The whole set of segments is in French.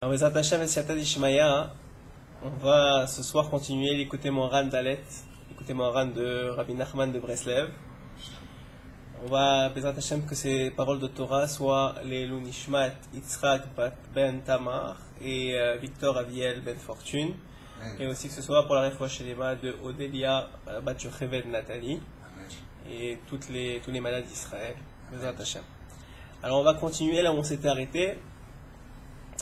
Alors, Bezrat Hashem et Siyata d'Ishmaya, on va ce soir continuer l'écouter Moharan d'Alet, l'écouter Moharan de Rabbi Nachman de Breslev. On va, Bezrat Hashem, que ces paroles de Torah soient les Lunishmat Yitzhak ben Tamar et Victor Aviel ben Fortune, et aussi que ce soit pour la Refoua Shelema de Odelia bat Yocheved Nathalie et tous les malades d'Israël. Bezrat Hashem. Alors on va continuer là où on s'était arrêté.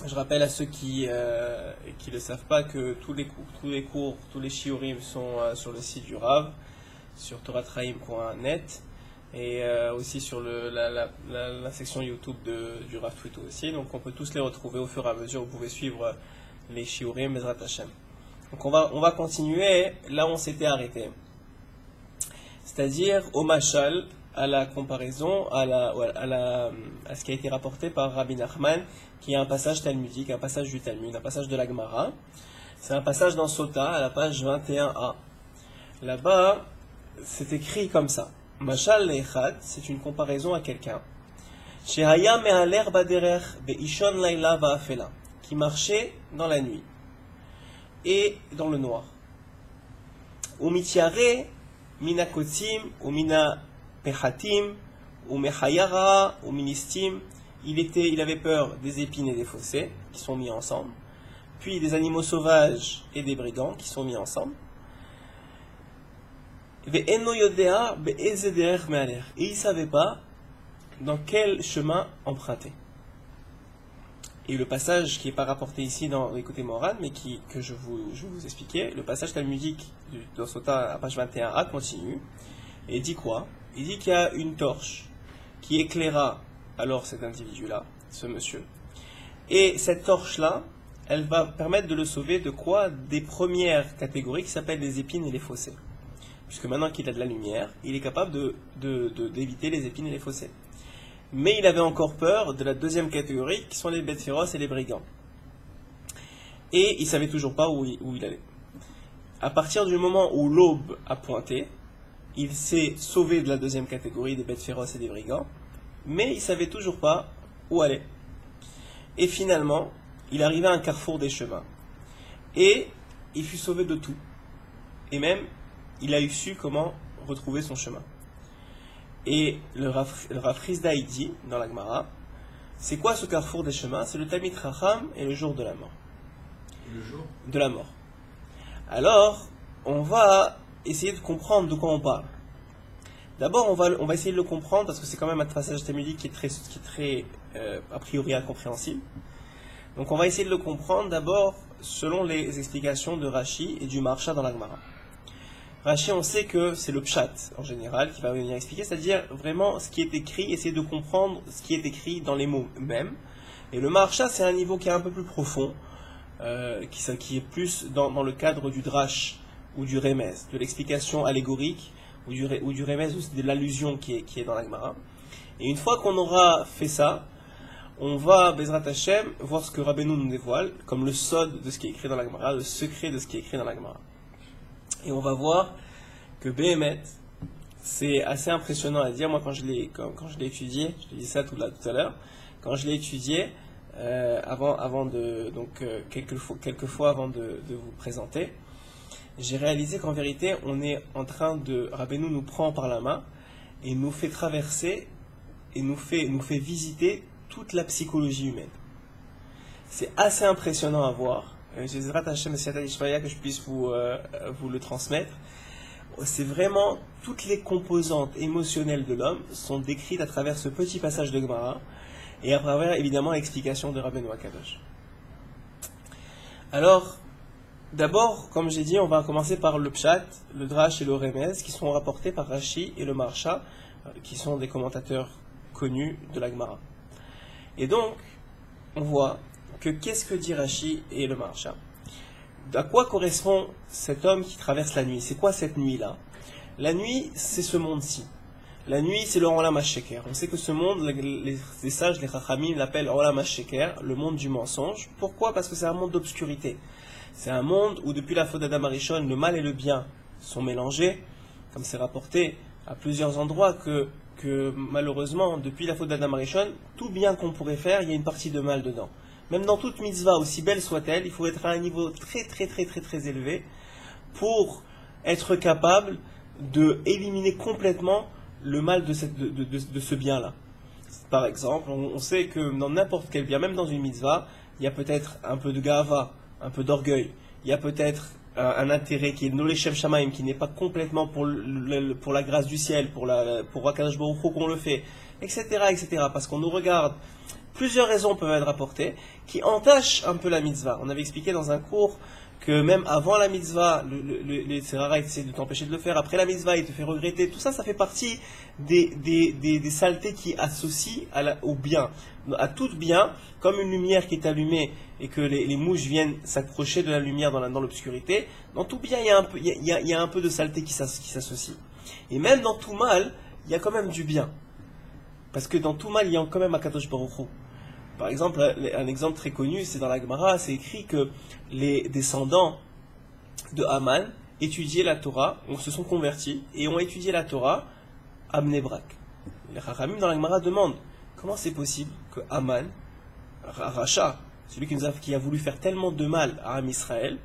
Je rappelle à ceux qui ne le savent pas que tous les cours, tous les shiurim sont sur le site du Rav, sur toratraim.net, et aussi sur la section YouTube du Rav Twito aussi. Donc on peut tous les retrouver au fur et à mesure. Vous pouvez suivre les shiurim Bezrat Hashem. Donc on va continuer là où on s'était arrêté, c'est-à-dire au mashal, à la comparaison, à ce qui a été rapporté par Rabbi Nachman, qui est un passage talmudique, un passage du Talmud, un passage de la Gemara. C'est un passage dans Sota, à la page 21a. Là-bas, c'est écrit comme ça. Mashal le'echad, c'est une comparaison à quelqu'un. Shehaya me'aler baderer be'ishon laila va'afela, qui marchait dans la nuit et dans le noir. Umitiare mina kotzim, umina pechatim, umechayara, uministim. Il avait peur des épines et des fossés qui sont mis ensemble, puis des animaux sauvages et des brigands qui sont mis ensemble. Et il ne savait pas dans quel chemin emprunter. Et le passage qui n'est pas rapporté ici dans l'écouté Moran, mais que je vais vous expliquer, le passage talmudique dans Sota à page 21a continue, et il dit quoi? Il dit qu'il y a une torche qui éclaira alors cet individu-là, ce monsieur. Et cette torche-là, elle va permettre de le sauver de quoi? Des premières catégories qui s'appellent les épines et les fossés. Puisque maintenant qu'il a de la lumière, il est capable d'éviter les épines et les fossés. Mais il avait encore peur de la deuxième catégorie, qui sont les bêtes féroces et les brigands. Et il ne savait toujours pas où il allait. À partir du moment où l'aube a pointé, il s'est sauvé de la deuxième catégorie des bêtes féroces et des brigands, mais il ne savait toujours pas où aller. Et finalement, il arrivait à un carrefour des chemins. Et il fut sauvé de tout. Et même, il a su comment retrouver son chemin. Et le Rav Chizda dit, dans la Gemara, c'est quoi ce carrefour des chemins? C'est le Talmid Chacham et le jour de la mort. Le jour de la mort. Alors, on va essayer de comprendre de quoi on parle. D'abord, on va essayer de le comprendre parce que c'est quand même un passage talmudique qui est très a priori incompréhensible. Donc, on va essayer de le comprendre d'abord selon les explications de Rashi et du Maharsha dans la Gemara. Rashi, on sait que c'est le pshat en général qui va venir expliquer, c'est-à-dire vraiment ce qui est écrit, essayer de comprendre ce qui est écrit dans les mots mêmes. Et le Maharsha, c'est un niveau qui est un peu plus profond, qui est plus dans le cadre du drash ou du remez, de l'explication allégorique, ou du remez, ou de l'allusion qui est dans la Gemara. Et une fois qu'on aura fait ça, on va, Bezrat Hashem, voir ce que Rabbeinu nous dévoile, comme le sod de ce qui est écrit dans la Gemara, le secret de ce qui est écrit dans la Gemara. Et on va voir que Behemet, c'est assez impressionnant à dire. Moi, quand je l'ai étudié, je te dis ça tout à l'heure, quand je l'ai étudié, quelques fois avant de vous présenter, j'ai réalisé qu'en vérité, on est en train Rabbeinu nous prend par la main et nous fait traverser et nous fait visiter toute la psychologie humaine. C'est assez impressionnant à voir. J'espère que je puisse vous le transmettre. C'est vraiment toutes les composantes émotionnelles de l'homme sont décrites à travers ce petit passage de Gemara et à travers évidemment l'explication de Rabbeinu Akadosh. Alors, d'abord, comme j'ai dit, on va commencer par le pshat, le drash et le remez, qui sont rapportés par Rashi et le Maharsha, qui sont des commentateurs connus de la Gemara. Et donc, on voit que qu'est-ce que dit Rashi et le Maharsha? À quoi correspond cet homme qui traverse la nuit? C'est quoi cette nuit-là? La nuit, c'est ce monde-ci. La nuit, c'est le Olam HaSheker. On sait que ce monde, les sages, les Chachamim l'appellent Olam HaSheker, le monde du mensonge. Pourquoi? Parce que c'est un monde d'obscurité. C'est un monde où depuis la faute d'Adam Arishon, le mal et le bien sont mélangés, comme c'est rapporté à plusieurs endroits que malheureusement, depuis la faute d'Adam Arishon, tout bien qu'on pourrait faire, il y a une partie de mal dedans. même dans toute mitzvah, aussi belle soit-elle, il faut être à un niveau très élevé pour être capable de éliminer complètement le mal de ce bien-là. Par exemple, on sait que dans n'importe quel bien, même dans une mitzvah, il y a peut-être un peu de gava, un peu d'orgueil, il y a peut-être un intérêt qui est Noleshem Shamaim, qui n'est pas complètement pour la grâce du ciel, pour Akadosh Baruch Hu qu'on le fait, etc., parce qu'on nous regarde. Plusieurs raisons peuvent être apportées qui entachent un peu la mitzvah. On avait expliqué dans un cours que même avant la mitzvah, les Tzerara essaient de t'empêcher de le faire. Après la mitzvah, il te fait regretter. Tout ça, ça fait partie des saletés qui associent au bien. À tout bien, comme une lumière qui est allumée et que les mouches viennent s'accrocher de la lumière dans l'obscurité, dans tout bien, il y a un peu de saleté qui s'associe. Et même dans tout mal, il y a quand même du bien. Parce que dans tout mal, il y a quand même Akadosh Baruch Hu. Par exemple, un exemple très connu, c'est dans la Gemara, c'est écrit que les descendants de Haman étudiaient la Torah, se sont convertis et ont étudié la Torah à Bnei Brak. Les Chachamim dans la Gemara demandent comment c'est possible que Haman, Racha, celui qui a voulu faire tellement de mal à Am Israël,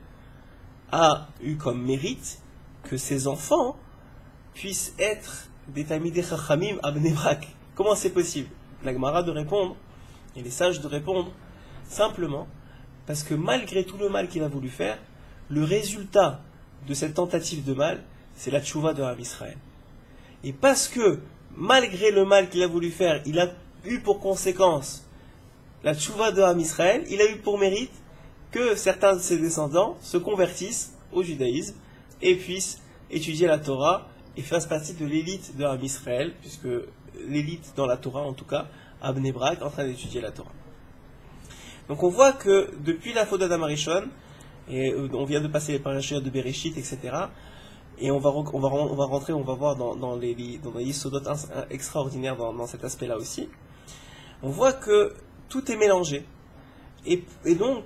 a eu comme mérite que ses enfants puissent être des Talmidei Chachamim à Bnei Brak. Comment c'est possible? La Gemara de répondre, et les sages de répondre, simplement parce que malgré tout le mal qu'il a voulu faire, le résultat de cette tentative de mal, c'est la tchouva de Am Israël. Et parce que, malgré le mal qu'il a voulu faire, il a eu pour conséquence la tchouva de Am Israël, il a eu pour mérite que certains de ses descendants se convertissent au judaïsme et puissent étudier la Torah et fassent partie de l'élite de Am Israël, puisque l'élite dans la Torah en tout cas, à Bnei Brak, en train d'étudier la Torah. Donc on voit que depuis la faute d'Adam Arishon, et on vient de passer les parachutes de Bereshit, etc., et on va rentrer, on va voir dans les yisodot extraordinaires dans cet aspect-là aussi, on voit que tout est mélangé. Et donc,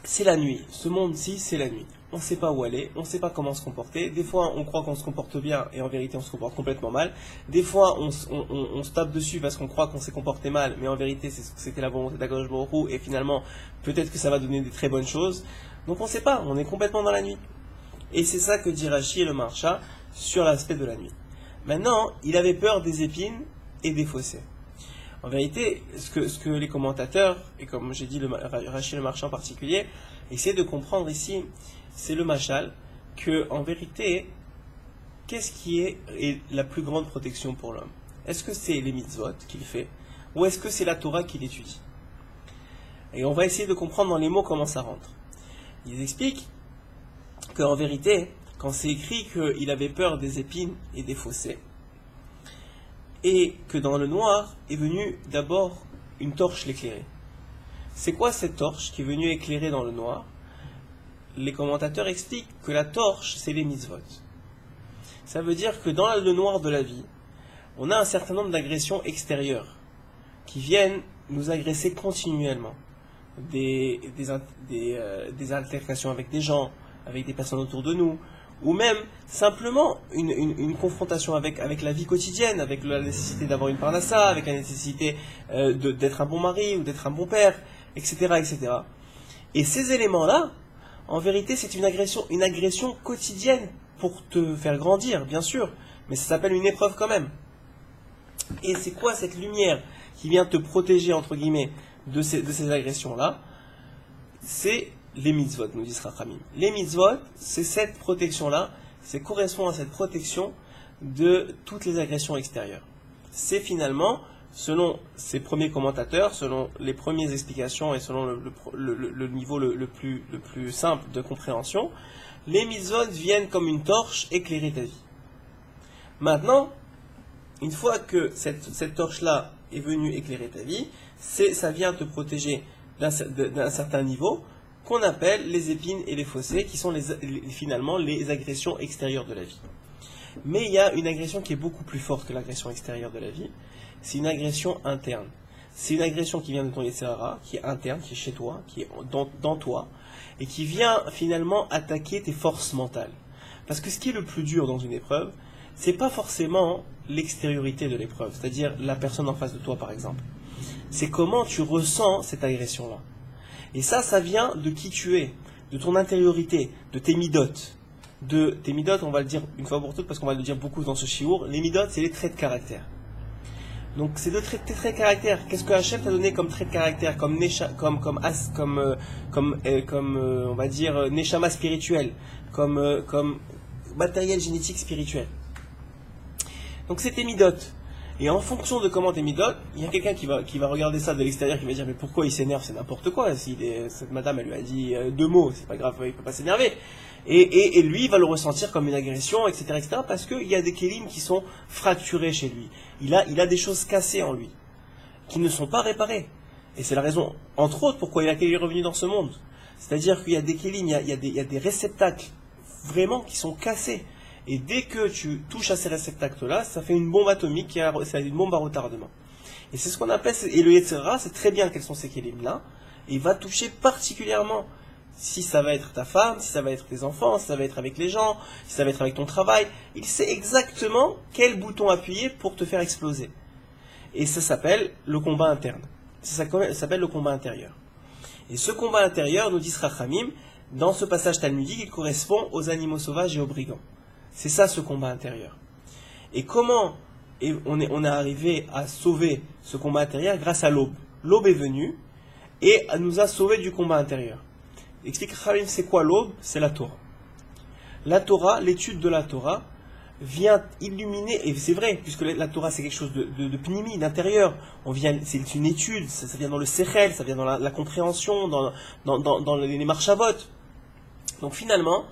c'est la nuit. Ce monde-ci, c'est la nuit. On ne sait pas où aller, on ne sait pas comment se comporter. Des fois, on croit qu'on se comporte bien et en vérité, on se comporte complètement mal. Des fois, on se tape dessus parce qu'on croit qu'on s'est comporté mal, mais en vérité, c'était la volonté d'Akadosh Baruch Hu et finalement, peut-être que ça va donner des très bonnes choses. Donc, on ne sait pas, on est complètement dans la nuit. Et c'est ça que dit Rashi et le Maharsha sur l'aspect de la nuit. Maintenant, il avait peur des épines et des fossés. En vérité, ce que les commentateurs, et comme j'ai dit, Rashi et le Maharsha en particulier, essaient de comprendre ici, c'est le machal, que en vérité, qu'est-ce qui est la plus grande protection pour l'homme? Est-ce que c'est les mitzvot qu'il fait, ou est-ce que c'est la Torah qu'il étudie? Et on va essayer de comprendre dans les mots comment ça rentre. Ils expliquent qu'en vérité, quand c'est écrit qu'il avait peur des épines et des fossés, et que dans le noir est venue d'abord une torche l'éclairer. C'est quoi cette torche qui est venue éclairer dans le noir? Les commentateurs expliquent que la torche, c'est les mitzvot. Ça veut dire que dans le noir de la vie, on a un certain nombre d'agressions extérieures qui viennent nous agresser continuellement. Des altercations avec des gens, avec des personnes autour de nous, ou même simplement une confrontation avec la vie quotidienne, avec la nécessité d'avoir une parnassa, avec la nécessité d'être un bon mari ou d'être un bon père, etc., etc. Et ces éléments-là, en vérité, c'est une agression quotidienne pour te faire grandir, bien sûr, mais ça s'appelle une épreuve quand même. Et c'est quoi cette lumière qui vient te protéger, entre guillemets, de ces agressions-là? C'est les mitzvot, nous dit Rachamim. Les mitzvot, c'est cette protection-là, ça correspond à cette protection de toutes les agressions extérieures. C'est finalement, selon ces premiers commentateurs, selon les premières explications et selon le niveau le plus simple de compréhension, les mitzvot viennent comme une torche éclairer ta vie. Maintenant, une fois que cette torche-là est venue éclairer ta vie, ça vient te protéger d'un certain niveau qu'on appelle les épines et les fossés, qui sont finalement les agressions extérieures de la vie. Mais il y a une agression qui est beaucoup plus forte que l'agression extérieure de la vie, c'est une agression interne. C'est une agression qui vient de ton Yetzirah, qui est interne, qui est chez toi, qui est dans toi, et qui vient finalement attaquer tes forces mentales. Parce que ce qui est le plus dur dans une épreuve, c'est pas forcément l'extériorité de l'épreuve, c'est-à-dire la personne en face de toi par exemple. c'est comment tu ressens cette agression-là. Et ça vient de qui tu es, de ton intériorité, de tes midotes. De tes midotes, on va le dire une fois pour toutes, parce qu'on va le dire beaucoup dans ce shiur, les midotes, c'est les traits de caractère. Donc ces deux traits de caractère, qu'est-ce que Hachem t'a donné comme trait de caractère, comme on va dire neshama spirituel, comme matériel génétique spirituel. Donc c'est tes midotes. Et en fonction de comment t'es midotes, il y a quelqu'un qui va regarder ça de l'extérieur, qui va dire mais pourquoi il s'énerve, c'est n'importe quoi. Cette madame elle lui a dit 2 mots, c'est pas grave, il peut pas s'énerver. Et lui il va le ressentir comme une agression, etc., parce qu'il y a des kélim qui sont fracturés chez lui. Il a des choses cassées en lui, qui ne sont pas réparées. Et c'est la raison, entre autres, pourquoi il est revenu dans ce monde. C'est-à-dire qu'il y a des kélim, il y a des réceptacles vraiment qui sont cassés. Et dès que tu touches à ces réceptacles-là, ça fait une bombe atomique, c'est une bombe à retardement. Et c'est ce qu'on appelle, et le Yetzirah, c'est très bien quels sont ces kélim-là, et il va toucher particulièrement, si ça va être ta femme, si ça va être tes enfants, si ça va être avec les gens, si ça va être avec ton travail, il sait exactement quel bouton appuyer pour te faire exploser. Et ça s'appelle le combat interne. Ça s'appelle le combat intérieur. Et ce combat intérieur, nous dit Rachamim, dans ce passage talmudique, il correspond aux animaux sauvages et aux brigands. C'est ça ce combat intérieur. Et comment on est arrivé à sauver ce combat intérieur? Grâce à l'aube. L'aube est venue et nous a sauvés du combat intérieur. Explique Khalim, c'est quoi l'aube? C'est la Torah. La Torah, l'étude de la Torah, vient illuminer, et c'est vrai, puisque la Torah c'est quelque chose de pnimi, d'intérieur. C'est une étude, ça vient dans le sechel, ça vient dans la compréhension, dans les marchavot. Donc finalement,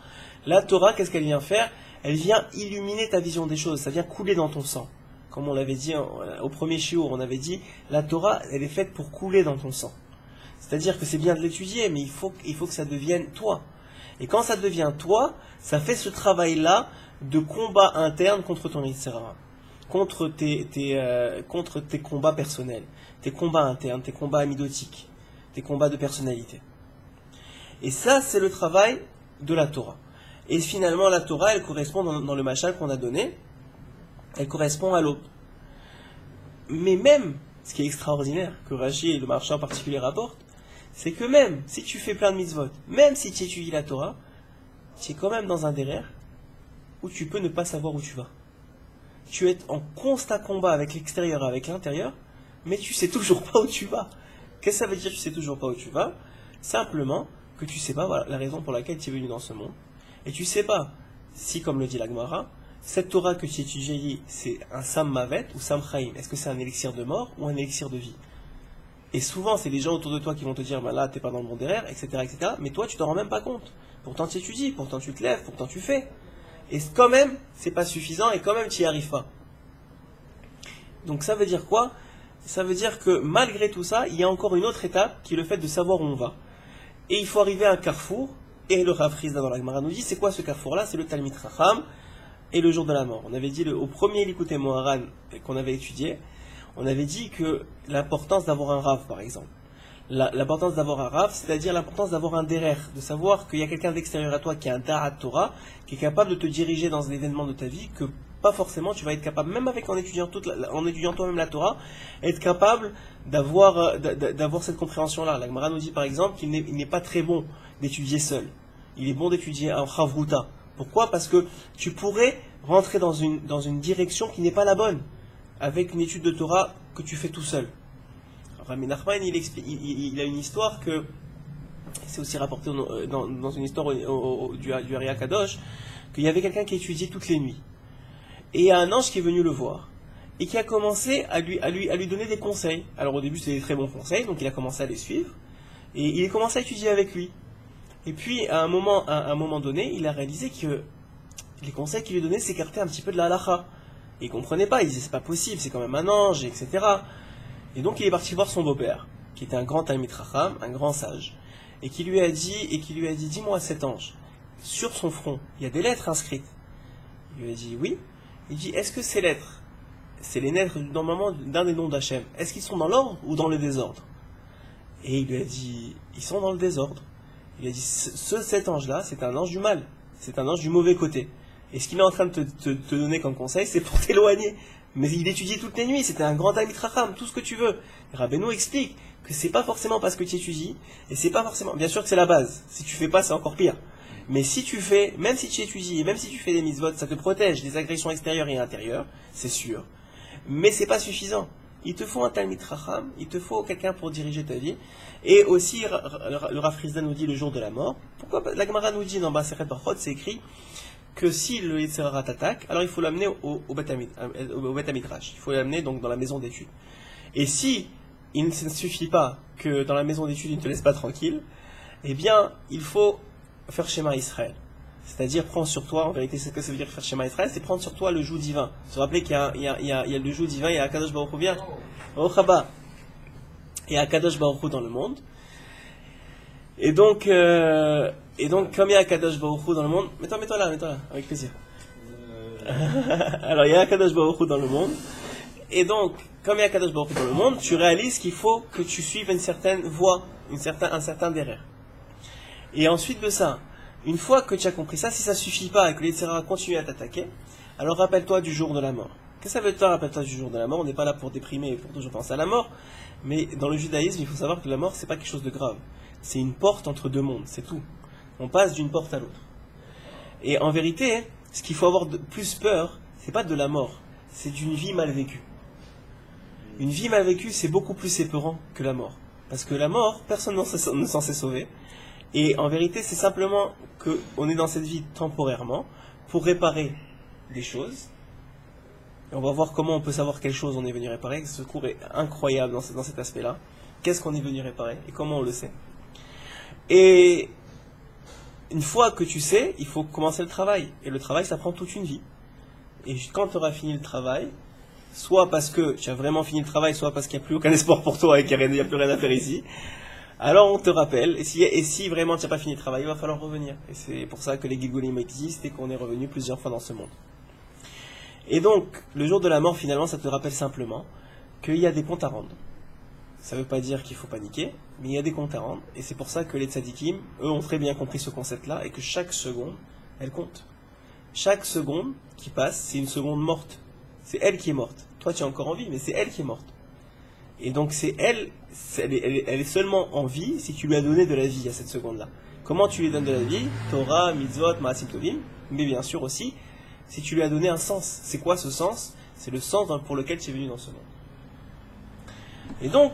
la Torah, qu'est-ce qu'elle vient faire? Elle vient illuminer ta vision des choses, ça vient couler dans ton sang. Comme on l'avait dit au premier shiur, on avait dit, la Torah, elle est faite pour couler dans ton sang. C'est-à-dire que c'est bien de l'étudier, mais il faut que ça devienne toi. Et quand ça devient toi, ça fait ce travail-là de combat interne contre ton Yetzirah, contre tes combats personnels, tes combats internes, tes combats amidotiques, tes combats de personnalité. Et ça, c'est le travail de la Torah. Et finalement, la Torah, elle correspond dans le machal qu'on a donné, elle correspond à l'aube. Mais même, ce qui est extraordinaire, que Rashi et le marché en particulier rapportent, c'est que même si tu fais plein de mitzvot, même si tu étudies la Torah, tu es quand même dans un derrière où tu peux ne pas savoir où tu vas. Tu es en constant combat avec l'extérieur et avec l'intérieur, mais tu sais toujours pas où tu vas. Qu'est-ce que ça veut dire tu sais toujours pas où tu vas? Simplement que tu sais pas la raison pour laquelle tu es venu dans ce monde. Et tu sais pas si, comme le dit la Gemara, cette Torah que tu étudies, c'est un Sam Mavet ou Sam Chaim. Est-ce que c'est un élixir de mort ou un élixir de vie? Et souvent, c'est les gens autour de toi qui vont te dire, bah là, t'es pas dans le bon derrière, etc., etc. Mais toi, tu t'en rends même pas compte. Pourtant, tu étudies, pourtant, tu te lèves, pourtant, tu fais. Et quand même, c'est pas suffisant et quand même, tu y arrives pas. Donc, ça veut dire quoi? Ça veut dire que malgré tout ça, il y a encore une autre étape qui est le fait de savoir où on va. Et il faut arriver à un carrefour. Et le Rav Frisda dans la Gemara nous dit, c'est quoi ce carrefour-là? C'est le Talmid Chacham et le jour de la mort. On avait dit au premier Likutei Moharan qu'on avait étudié, on avait dit que l'importance d'avoir un Rav, par exemple. L'importance d'avoir un Rav, c'est-à-dire l'importance d'avoir un derer, de savoir qu'il y a quelqu'un d'extérieur à toi qui a un Da'at Torah, qui est capable de te diriger dans un événement de ta vie, que pas forcément tu vas être capable, même en étudiant toi-même la Torah, être capable d'avoir cette compréhension-là. La Gemara nous dit par exemple qu'il n'est pas très bon d'étudier seul. Il est bon d'étudier en Chavruta. Pourquoi? Parce que tu pourrais rentrer dans une direction qui n'est pas la bonne, avec une étude de Torah que tu fais tout seul. Rabbi Nachman, il a une histoire que, c'est aussi rapporté dans une histoire du Ari Kadosh, qu'il y avait quelqu'un qui étudiait toutes les nuits. Et il y a un ange qui est venu le voir, et qui a commencé à lui donner des conseils. Alors au début, c'était des très bons conseils, donc il a commencé à les suivre, et il a commencé à étudier avec lui. Et puis, à un moment donné, il a réalisé que les conseils qu'il lui donnait s'écartaient un petit peu de la halacha. Et il comprenait pas, il disait c'est pas possible, c'est quand même un ange, etc. Et donc il est parti voir son beau-père, qui était un grand Talmid Chacham, un grand sage, et qui lui a dit, dis-moi cet ange, sur son front, il y a des lettres inscrites. Il lui a dit oui. Il dit, est-ce que ces lettres, c'est les lettres normalement d'un des noms d'Hachem, est-ce qu'ils sont dans l'ordre ou dans le désordre? Et il lui a dit, ils sont dans le désordre. Il a dit, cet ange-là, c'est un ange du mal, c'est un ange du mauvais côté. Et ce qu'il est en train de te donner comme conseil, c'est pour t'éloigner Mais il étudiait toutes les nuits, c'était un grand Talmid Chacham, tout ce que tu veux. Et Rabbeinu explique que c'est pas forcément parce que tu étudies, et c'est pas forcément, bien sûr que c'est la base. Si tu fais pas, c'est encore pire. Mais si tu fais, même si tu étudies, et même si tu fais des mitzvot, ça te protège des agressions extérieures et intérieures, c'est sûr. Mais c'est pas suffisant. Il te faut un Talmid Chacham, il te faut quelqu'un pour diriger ta vie. Et aussi, le Rav Frisda nous dit le jour de la mort. Pourquoi la Gemara nous dit dans Masechet Brachot, c'est écrit que si le Yetzer Hara t'attaque, alors il faut l'amener au Beth Midrash. Il faut l'amener donc dans la maison d'études. Et si il ne suffit pas que dans la maison d'études il ne te laisse pas tranquille, eh bien il faut faire Shema Israël. C'est-à-dire prendre sur toi, en vérité c'est ce que ça veut dire faire Shema Israël, c'est prendre sur toi le joug divin. Se rappeler qu'il y a le joug divin, il y a Akadosh Baruch Hu bien, Baruch Haba, et Akadosh Baruch Hu dans le monde. Et donc comme il y a Akadosh Baruch Hu dans le monde, mets-toi là, avec plaisir. Alors il y a Akadosh Baruch Hu dans le monde, et donc comme il y a Akadosh Baruch Hu dans le monde, tu réalises qu'il faut que tu suives une certaine voie, un certain derrière. Et ensuite de ça, une fois que tu as compris ça, si ça suffit pas et que les Yetzer continue à t'attaquer, alors rappelle-toi du jour de la mort. Qu'est-ce que ça veut dire, rappelle-toi du jour de la mort? On n'est pas là pour déprimer et pour toujours penser à la mort, mais dans le judaïsme, il faut savoir que la mort, c'est pas quelque chose de grave. C'est une porte entre deux mondes, c'est tout. On passe d'une porte à l'autre. Et en vérité, ce qu'il faut avoir de plus peur, c'est pas de la mort, c'est d'une vie mal vécue. Une vie mal vécue, c'est beaucoup plus épeurant que la mort. Parce que la mort, personne ne s'en sait sauver. Et en vérité, c'est simplement qu'on est dans cette vie temporairement pour réparer des choses. Et on va voir comment on peut savoir quelle chose on est venu réparer. Ce cours est incroyable dans cet aspect-là. Qu'est-ce qu'on est venu réparer et comment on le sait. Et une fois que tu sais, il faut commencer le travail. Et le travail, ça prend toute une vie. Et quand tu auras fini le travail, soit parce que tu as vraiment fini le travail, soit parce qu'il n'y a plus aucun espoir pour toi et qu'il n'y a plus rien à faire ici, alors on te rappelle, et si vraiment tu n'as pas fini le travail, il va falloir revenir. Et c'est pour ça que les Gilgulim existent et qu'on est revenu plusieurs fois dans ce monde. Et donc, le jour de la mort, finalement, ça te rappelle simplement qu'il y a des comptes à rendre. Ça ne veut pas dire qu'il faut paniquer, mais il y a des comptes à rendre. Et c'est pour ça que les tzadikim, eux, ont très bien compris ce concept-là, et que chaque seconde, elle compte. Chaque seconde qui passe, c'est une seconde morte. C'est elle qui est morte. Toi, tu es encore en vie, mais c'est elle qui est morte. Et donc c'est elle est seulement en vie si tu lui as donné de la vie à cette seconde-là. Comment tu lui donnes de la vie? Torah, mitzvot, ma'asim tovim, mais bien sûr aussi, si tu lui as donné un sens. C'est quoi ce sens? C'est le sens pour lequel tu es venu dans ce monde. Et donc,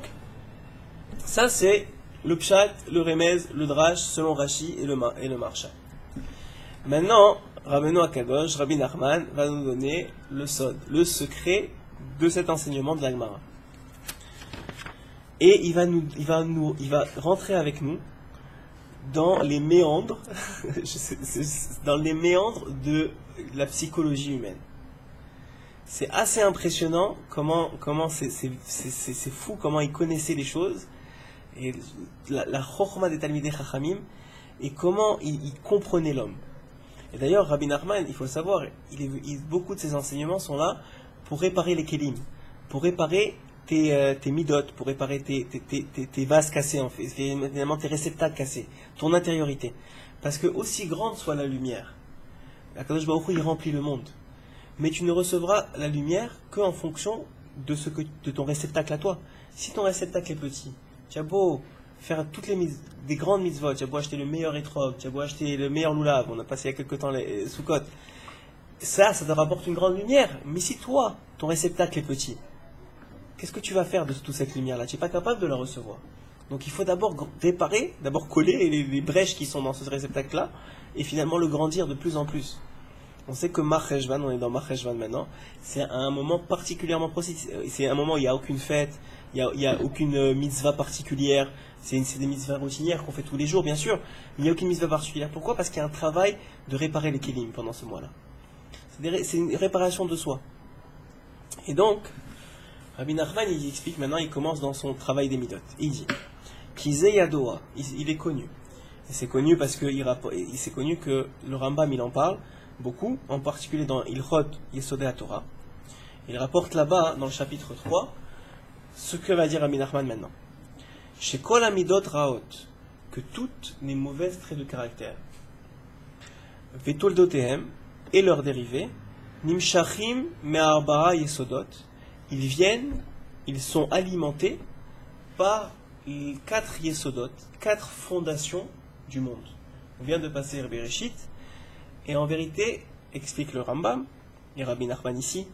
ça c'est le pshat, le remez, le drash, selon Rashi et le marsha. Maintenant, Rabbeinu Akadosh, Rabbi Nachman, va nous donner le sod, le secret de cet enseignement de la Gemara. Et il va rentrer avec nous dans les méandres, dans les méandres de la psychologie humaine. C'est assez impressionnant comment c'est fou comment il connaissait les choses et la chokhma des Talmidei Chachamim et comment il comprenait l'homme. Et d'ailleurs, Rabbi Nachman, il faut le savoir, beaucoup de ses enseignements sont là pour réparer les kelim, pour réparer tes midot, pour réparer tes vases cassés, en fait, finalement tes réceptacles cassés, ton intériorité. Parce que aussi grande soit la lumière, Akadosh Baruch Hu, il remplit le monde. Mais tu ne recevras la lumière qu'en fonction de ton réceptacle à toi. Si ton réceptacle est petit, tu as beau faire des grandes mitzvot, tu as beau acheter le meilleur étrog, tu as beau acheter le meilleur loulav, on a passé il y a quelques temps les Sukkot, ça te rapporte une grande lumière. Mais si toi, ton réceptacle est petit, qu'est-ce que tu vas faire de toute cette lumière-là? Tu n'es pas capable de la recevoir. Donc il faut d'abord réparer, d'abord coller les brèches qui sont dans ce réceptacle-là, et finalement le grandir de plus en plus. On sait que Mar Cheshvan, on est dans Mar Cheshvan maintenant, c'est un moment particulièrement précis. C'est un moment où il n'y a aucune fête, il n'y a aucune mitzvah particulière, c'est des mitzvahs routinières qu'on fait tous les jours, bien sûr, mais il n'y a aucune mitzvah particulière. Pourquoi? Parce qu'il y a un travail de réparer les kelim pendant ce mois-là. C'est une réparation de soi. Et donc, Rabbi Nachman, il explique maintenant, il commence dans son travail des midot. Il dit, Kizé Yadoa, il est connu. Et c'est connu parce que c'est connu que le Rambam, il en parle beaucoup, en particulier dans Ilchot Yesodei HaTorah. Il rapporte là-bas, dans le chapitre 3, ce que va dire Rabbi Nachman maintenant. Chez Kol Amidot Raot, que toutes les mauvaises traits de caractère, Vetoldotehem, et leurs dérivés, Nimshachim me'arba'a yesodot. Ils viennent, ils sont alimentés par les 4 yesodot, 4 fondations du monde. On vient de passer Bereshit, et en vérité, explique le Rambam, et Rabbi Nachman ici,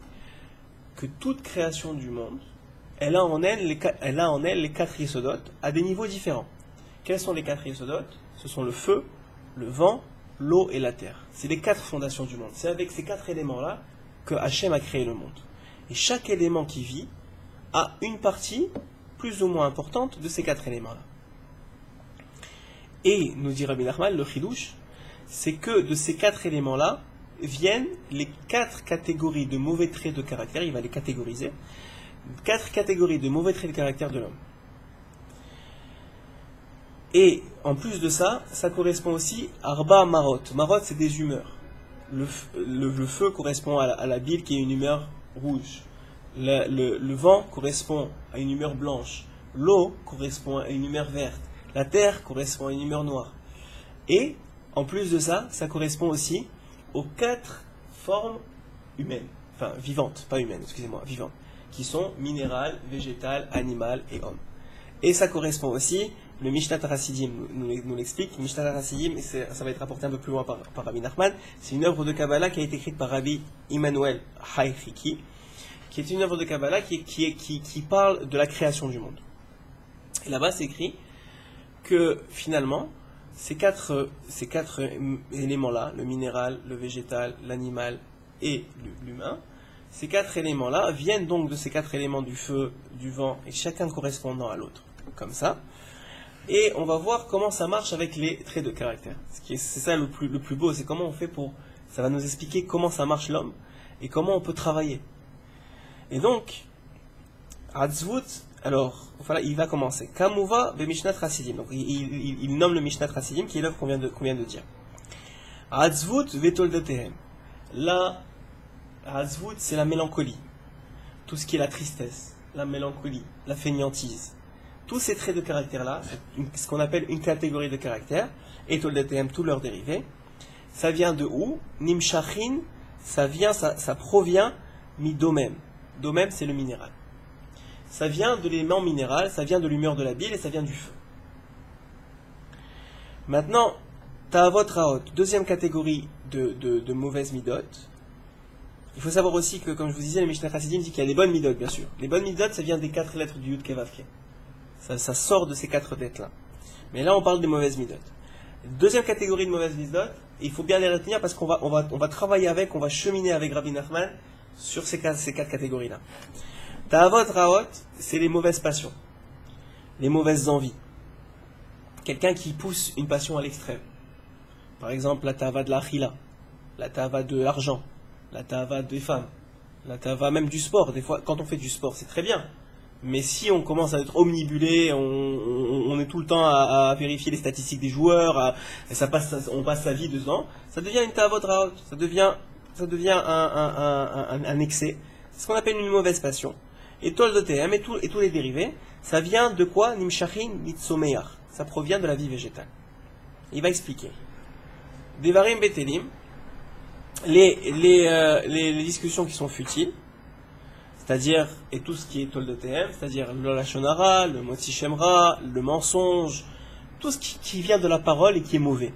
que toute création du monde, elle a en elle les 4 yesodot à des niveaux différents. Quels sont les 4 yesodot? Ce sont le feu, le vent, l'eau et la terre. C'est les 4 fondations du monde. C'est avec ces 4 éléments-là que Hachem a créé le monde. Et chaque élément qui vit a une partie plus ou moins importante de ces 4 éléments-là. Et, nous dit Rabbi Nachman, le chidouche, c'est que de ces 4 éléments-là viennent les 4 catégories de mauvais traits de caractère, il va les catégoriser, 4 catégories de mauvais traits de caractère de l'homme. Et en plus de ça, ça correspond aussi à Arba Marot. Marot, c'est des humeurs. Le feu correspond à la bile qui est une humeur rouge. Le vent correspond à une humeur blanche. L'eau correspond à une humeur verte. La terre correspond à une humeur noire. Et en plus de ça, ça correspond aussi aux 4 formes humaines. Enfin, vivantes, pas humaines, excusez-moi, vivantes. Qui sont minérales, végétales, animales et hommes. Et ça correspond aussi, le Mishnat Hasidim nous l'explique. Mishnat Hasidim, ça va être rapporté un peu plus loin par Rabbi Nachman, c'est une œuvre de Kabbalah qui a été écrite par Rabbi Immanuel Haïchiki, qui est une œuvre de Kabbalah qui parle de la création du monde. Et là-bas, c'est écrit que finalement, ces quatre éléments-là, le minéral, le végétal, l'animal et l'humain, ces 4 éléments-là viennent donc de ces 4 éléments du feu, du vent, et chacun correspondant à l'autre, comme ça. Et on va voir comment ça marche avec les traits de caractère. C'est ça le plus beau, c'est comment on fait pour... Ça va nous expliquer comment ça marche l'homme, et comment on peut travailler. Et donc, Atzvut, alors, voilà, il va commencer. Kamuva be Mishnat Hasidim. Donc, il nomme le Mishnat Hasidim, qui est l'œuvre qu'on vient de dire. Atzvut vetoldotehem. Là, Atzvut, c'est la mélancolie. Tout ce qui est la tristesse, la mélancolie, la fainéantise. Tous ces traits de caractère-là, c'est ce qu'on appelle une catégorie de caractère, et toldotehem, tous leurs dérivés. Ça vient de où? Nimshachin, ça provient mi-domem. Domem, c'est le minéral. Ça vient de l'élément minéral, ça vient de l'humeur de la bile et ça vient du feu. Maintenant, Ta'avot Raot, deuxième catégorie de mauvaises midot. Il faut savoir aussi que, comme je vous disais, le Mishnah Hasidim dit qu'il y a les bonnes midot, bien sûr. Les bonnes midot, ça vient des 4 lettres du Yud Kei Vav Kei. Ça sort de ces 4 lettres-là. Mais là, on parle des mauvaises midot. Deuxième catégorie de mauvaises midot, et il faut bien les retenir parce qu'on va travailler avec, on va cheminer avec Rabbi Nachman sur ces 4 catégories-là. Ta'avot Raot, c'est les mauvaises passions, les mauvaises envies. Quelqu'un qui pousse une passion à l'extrême. Par exemple, la ta'ava de l'achila, la ta'ava de l'argent, la ta'ava des femmes, la ta'ava même du sport. Des fois, quand on fait du sport, c'est très bien. Mais si on commence à être omnibulé, on est tout le temps à vérifier les statistiques des joueurs, on passe sa vie dedans, ça devient une ta'avot Raot, ça devient un excès. C'est ce qu'on appelle une mauvaise passion. Et toldotehem et tous les dérivés, ça vient de quoi? Nimshachin mitsomeach. Ça provient de la vie végétale. Il va expliquer. Devarim betelim, les discussions qui sont futiles, c'est-à-dire, et tout ce qui est toldotehem, c'est-à-dire le lashon hara, le motzi shem ra, le mensonge, tout ce qui vient de la parole et qui est mauvais.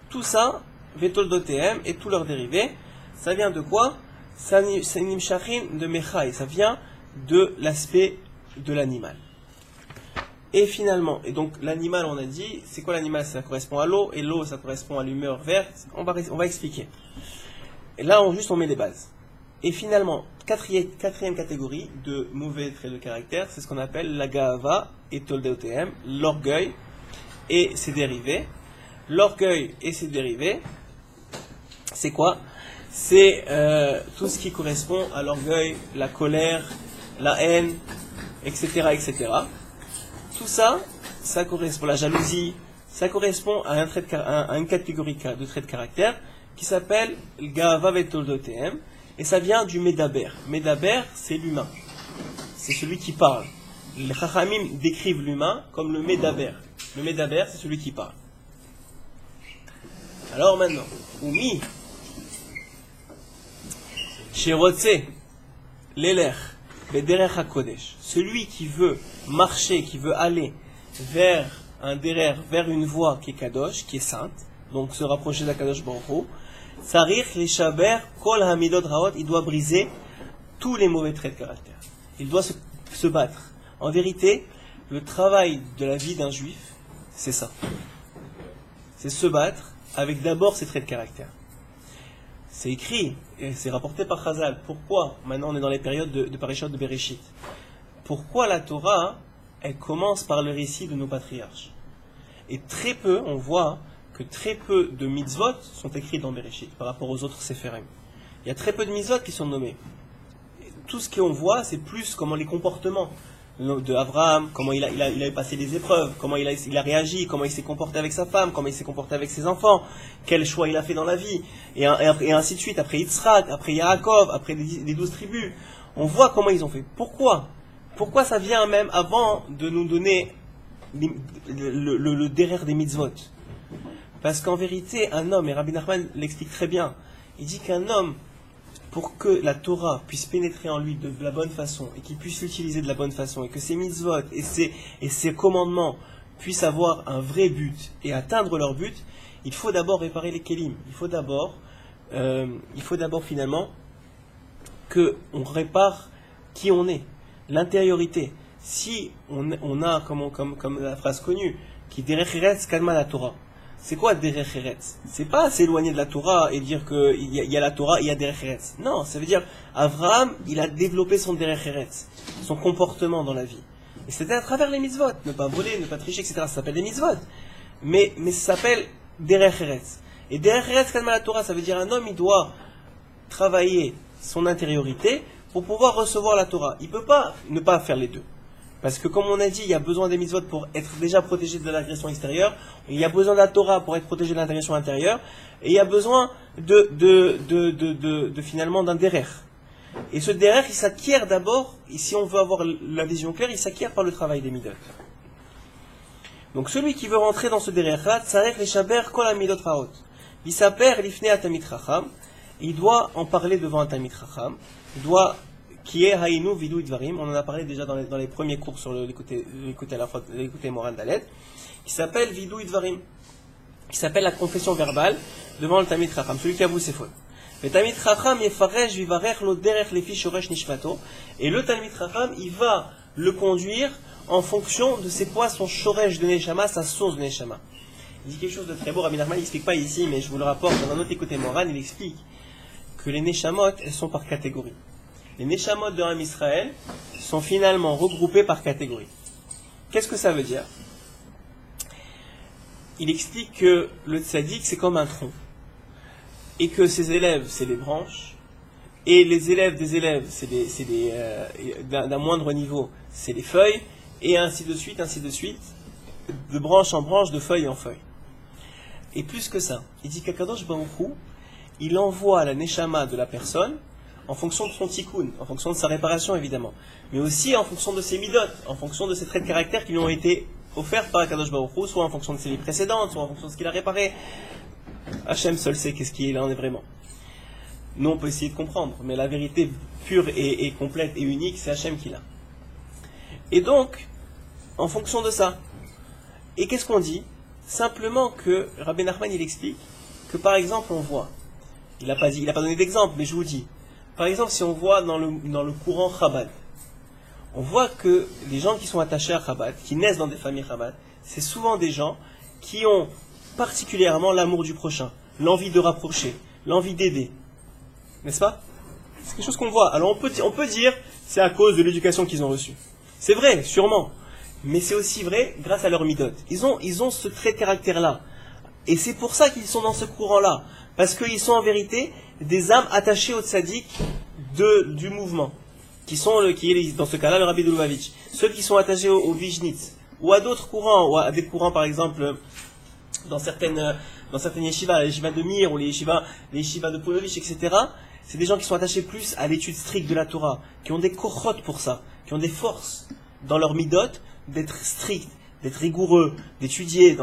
Tout ça, vetoldotehem et tous leurs dérivés, ça vient de quoi? C'est nimshachin de mechai, ça vient de l'aspect de l'animal. Et finalement, et donc l'animal, on a dit, c'est quoi l'animal? Ça correspond à l'eau, et l'eau, ça correspond à l'humeur verte. On va expliquer. Et là, on met les bases. Et finalement, quatrième catégorie de mauvais traits de caractère, c'est ce qu'on appelle la ga'ava et toldotehem, l'orgueil et ses dérivés. L'orgueil et ses dérivés, c'est quoi? C'est tout ce qui correspond à l'orgueil, la colère, la haine, etc., etc. Tout ça, ça correspond à la jalousie, ça correspond à une catégorie de traits de caractère qui s'appelle Ga'ava vetoldotehem, et ça vient du Medaber. Medaber, c'est l'humain, c'est celui qui parle. Les Chachamim décrivent l'humain comme le Medaber. Le Medaber, c'est celui qui parle. Alors maintenant, Oumi, Sherotse, l'eler, bederech hakodesh, celui qui veut marcher, qui veut aller vers un derer, vers une voie qui est kadosh, qui est sainte, donc se rapprocher d'Akadosh Baruch Hu, Sarich les shaber kol hamidot raot, il doit briser tous les mauvais traits de caractère. Il doit se battre. En vérité, le travail de la vie d'un juif, c'est ça. C'est se battre avec d'abord ses traits de caractère. C'est écrit, et c'est rapporté par Chazal. Pourquoi, maintenant on est dans les périodes de Parishot de Bereshit, pourquoi la Torah, elle commence par le récit de nos patriarches? Et très peu, on voit que très peu de mitzvot sont écrits dans Bereshit par rapport aux autres Sephirim. Il y a très peu de mitzvot qui sont nommés. Tout ce qu'on voit, c'est plus comment les comportements de Abraham, comment il a passé les épreuves, comment il a réagi, comment il s'est comporté avec sa femme, comment il s'est comporté avec ses enfants, quel choix il a fait dans la vie, et ainsi de suite, après Yitzhak, après Yaakov, après les 12 tribus. On voit comment ils ont fait. Pourquoi ça vient même avant de nous donner le derrière des mitzvot? Parce qu'en vérité, un homme, et Rabbi Nachman l'explique très bien, il dit qu'un homme, pour que la Torah puisse pénétrer en lui de la bonne façon, et qu'il puisse l'utiliser de la bonne façon, et que ses mitzvot et ses commandements puissent avoir un vrai but, et atteindre leur but, il faut d'abord réparer les kelim. Il faut d'abord finalement qu'on répare qui on est, l'intériorité. Si on a, comme la phrase connue, qui derech eretz kadma la Torah. C'est quoi derech eretz? C'est pas s'éloigner de la Torah et dire qu'il y a la Torah et il y a derech eretz. Non, ça veut dire Avraham, il a développé son derech eretz, son comportement dans la vie. Et c'était à travers les mitzvot, ne pas voler, ne pas tricher, etc. Ça s'appelle des mitzvot. Mais ça s'appelle derech eretz. Et derech eretz kadma la Torah, ça veut dire un homme, il doit travailler son intériorité pour pouvoir recevoir la Torah. Il ne peut pas ne pas faire les deux. Parce que comme on a dit, il y a besoin des mitzvot pour être déjà protégé de l'agression extérieure, il y a besoin de la Torah pour être protégé de l'agression intérieure, et il y a besoin finalement d'un derer. Et ce derer, il s'acquiert d'abord, et si on veut avoir la vision claire, il s'acquiert par le travail des midot. Donc celui qui veut rentrer dans ce derer, tzarech leshaber kol hamidot raot. Yisaper lifnei atamid chacham, il doit en parler devant un tamid chacham, il doit qui est Haïnou Vidou Idvarim, on en a parlé déjà dans les premiers cours sur l'écouter Moran Dalet, qui s'appelle Vidou Idvarim, qui s'appelle la confession verbale devant le Tamid Chacham, celui qui avoue ses fautes. Le Tamid Chacham yefaresh vivarech lo derech lefi shoresh nishmato, et le Tamid Chacham, il va le conduire en fonction de c'est quoi son shoresh de Neshama, sa source de Neshama. Il dit quelque chose de très beau, Rabbi Nachman, il n'explique pas ici, mais je vous le rapporte dans un autre écouté Moran, il explique que les Neshamot, elles sont par catégorie. Les Neshamot de Ham Israël sont finalement regroupés par catégorie. Qu'est-ce que ça veut dire? Il explique que le tzaddik c'est comme un tronc, et que ses élèves c'est les branches, et les élèves des élèves d'un moindre niveau c'est les feuilles, et ainsi de suite, de branche en branche, de feuille en feuille. Et plus que ça, il dit qu'Akadosh Baruch Hu, il envoie la neshama de la personne en fonction de son tikkun, en fonction de sa réparation évidemment, mais aussi en fonction de ses midot, en fonction de ses traits de caractère qui lui ont été offerts par Akadosh Baruch Hu, soit en fonction de ses vies précédentes, soit en fonction de ce qu'il a réparé. Hachem seul sait qu'est-ce qu'il en est vraiment. Nous on peut essayer de comprendre, mais la vérité pure et complète et unique, c'est Hachem qui l'a. Et donc, en fonction de ça, et qu'est-ce qu'on dit? Simplement que Rabbi Nachman il explique que par exemple on voit, il n'a pas donné d'exemple, mais je vous dis, par exemple, si on voit dans le courant Chabad, on voit que les gens qui sont attachés à Chabad, qui naissent dans des familles Chabad, c'est souvent des gens qui ont particulièrement l'amour du prochain, l'envie de rapprocher, l'envie d'aider. N'est-ce pas? C'est quelque chose qu'on voit. Alors on peut dire c'est à cause de l'éducation qu'ils ont reçue. C'est vrai, sûrement. Mais c'est aussi vrai grâce à leur midot. Ils ont ce trait de caractère-là. Et c'est pour ça qu'ils sont dans ce courant-là. Parce qu'ils sont en vérité des âmes attachées au tzaddik du mouvement, qui est dans ce cas-là le Rabbi de Lubavitch. Ceux qui sont attachés au Vijnitz, ou à d'autres courants, ou à des courants par exemple dans certaines yeshivas, les yeshivas de Mir, ou les yeshivas de Polovitch, etc. C'est des gens qui sont attachés plus à l'étude stricte de la Torah, qui ont des kochot pour ça, qui ont des forces dans leur midot, d'être stricts, d'être rigoureux, d'étudier.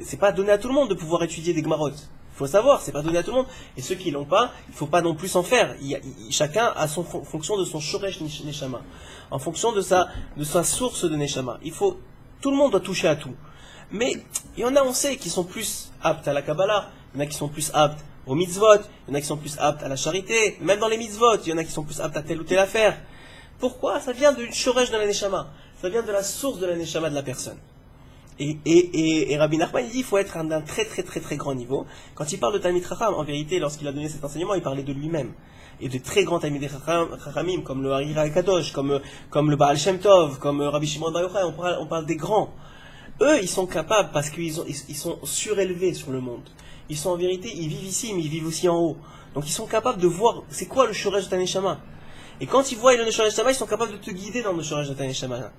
C'est pas donné à tout le monde de pouvoir étudier des Gemarot. Il faut savoir, c'est pas donné à tout le monde. Et ceux qui l'ont pas, il faut pas non plus s'en faire. Chacun a son fonction de son shoresh neshama, en fonction de sa source de neshama. Tout le monde doit toucher à tout. Mais il y en a, on sait, qui sont plus aptes à la Kabbalah, il y en a qui sont plus aptes aux mitzvot, il y en a qui sont plus aptes à la charité, même dans les mitzvot, il y en a qui sont plus aptes à telle ou telle affaire. Pourquoi? Ça vient d'une shoresh de la neshama, ça vient de la source de la neshama de la personne. Et Rabbi Nachman, il dit, il faut être d'un très très très très grand niveau. Quand il parle de Talmid Chacham, en vérité, lorsqu'il a donné cet enseignement, il parlait de lui-même. Et de très grands Talmidei Chachamim, comme le Harira al-Kadosh, comme le Baal Shem Tov, comme Rabbi Shimon Bar Yochai, on parle des grands. Eux, ils sont capables, parce qu'ils sont surélevés sur le monde. Ils sont en vérité, ils vivent ici, mais ils vivent aussi en haut. Donc ils sont capables de voir, c'est quoi le shoresh de ta neshama. Et quand ils voient le shoresh de ta neshama, ils sont capables de te guider dans le shoresh de ta neshama.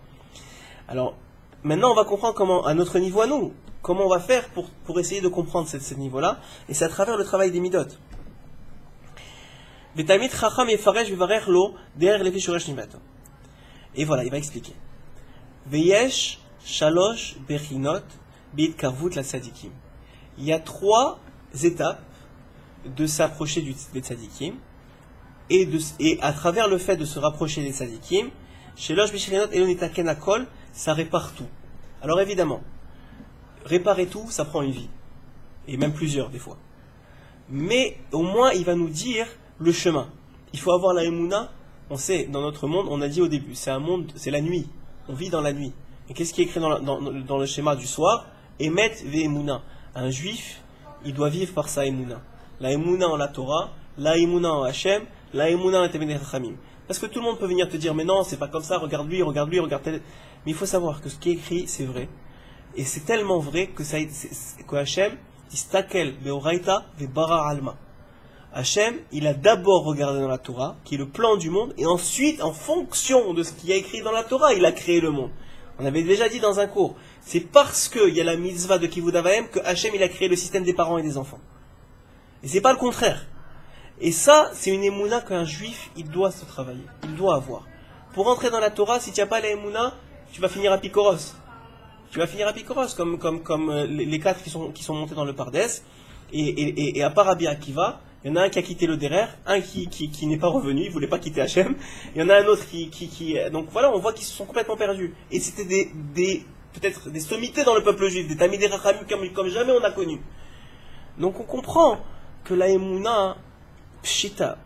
Alors, maintenant, on va comprendre comment, à notre niveau à nous, comment on va faire pour essayer de comprendre ce niveau-là, et c'est à travers le travail des midot. Et voilà, il va expliquer. Veyesh shalosh bechinot b'itkarvut la tzadikim. Il y a 3 étapes de s'approcher des tzadikim, et à travers le fait de se rapprocher des tzadikim, shalosh bechinot elonitaken akol, ça répare tout. Alors évidemment, réparer tout, ça prend une vie. Et même plusieurs, des fois. Mais au moins, il va nous dire le chemin. Il faut avoir la émouna. On sait, dans notre monde, on a dit au début, c'est un monde, c'est la nuit. On vit dans la nuit. Et qu'est-ce qui est écrit dans le schéma du soir? Emet ve émouna. Un juif, il doit vivre par sa émouna. La émouna en la Torah, la émouna en Hachem, la émouna en Talmidei Chachamim. Parce que tout le monde peut venir te dire, mais non, c'est pas comme ça, regarde lui, regarde tel. Mais il faut savoir que ce qui est écrit, c'est vrai. Et c'est tellement vrai que Hachem, istakel beoraita ve bara alma. Hachem, il a d'abord regardé dans la Torah, qui est le plan du monde, et ensuite, en fonction de ce qu'il y a écrit dans la Torah, il a créé le monde. On avait déjà dit dans un cours, c'est parce qu'il y a la mitzvah de Kivud Avayim que Hachem, il a créé le système des parents et des enfants. Et c'est pas le contraire. Et ça, c'est une émouna qu'un juif, il doit se travailler, il doit avoir. Pour entrer dans la Torah, si tu n'as pas la émouna, tu vas finir à Picoros. Tu vas finir à Picoros, comme les 4 qui sont montés dans le Pardes. Et à part Rabbi Akiva, il y en a un qui a quitté le Derer, un qui n'est pas revenu, il ne voulait pas quitter Hachem. Il y en a un autre donc voilà, on voit qu'ils se sont complètement perdus. Et c'était peut-être des sommités dans le peuple juif, des Talmidei Chachamim comme jamais on a connu. Donc on comprend que la émouna, pshita,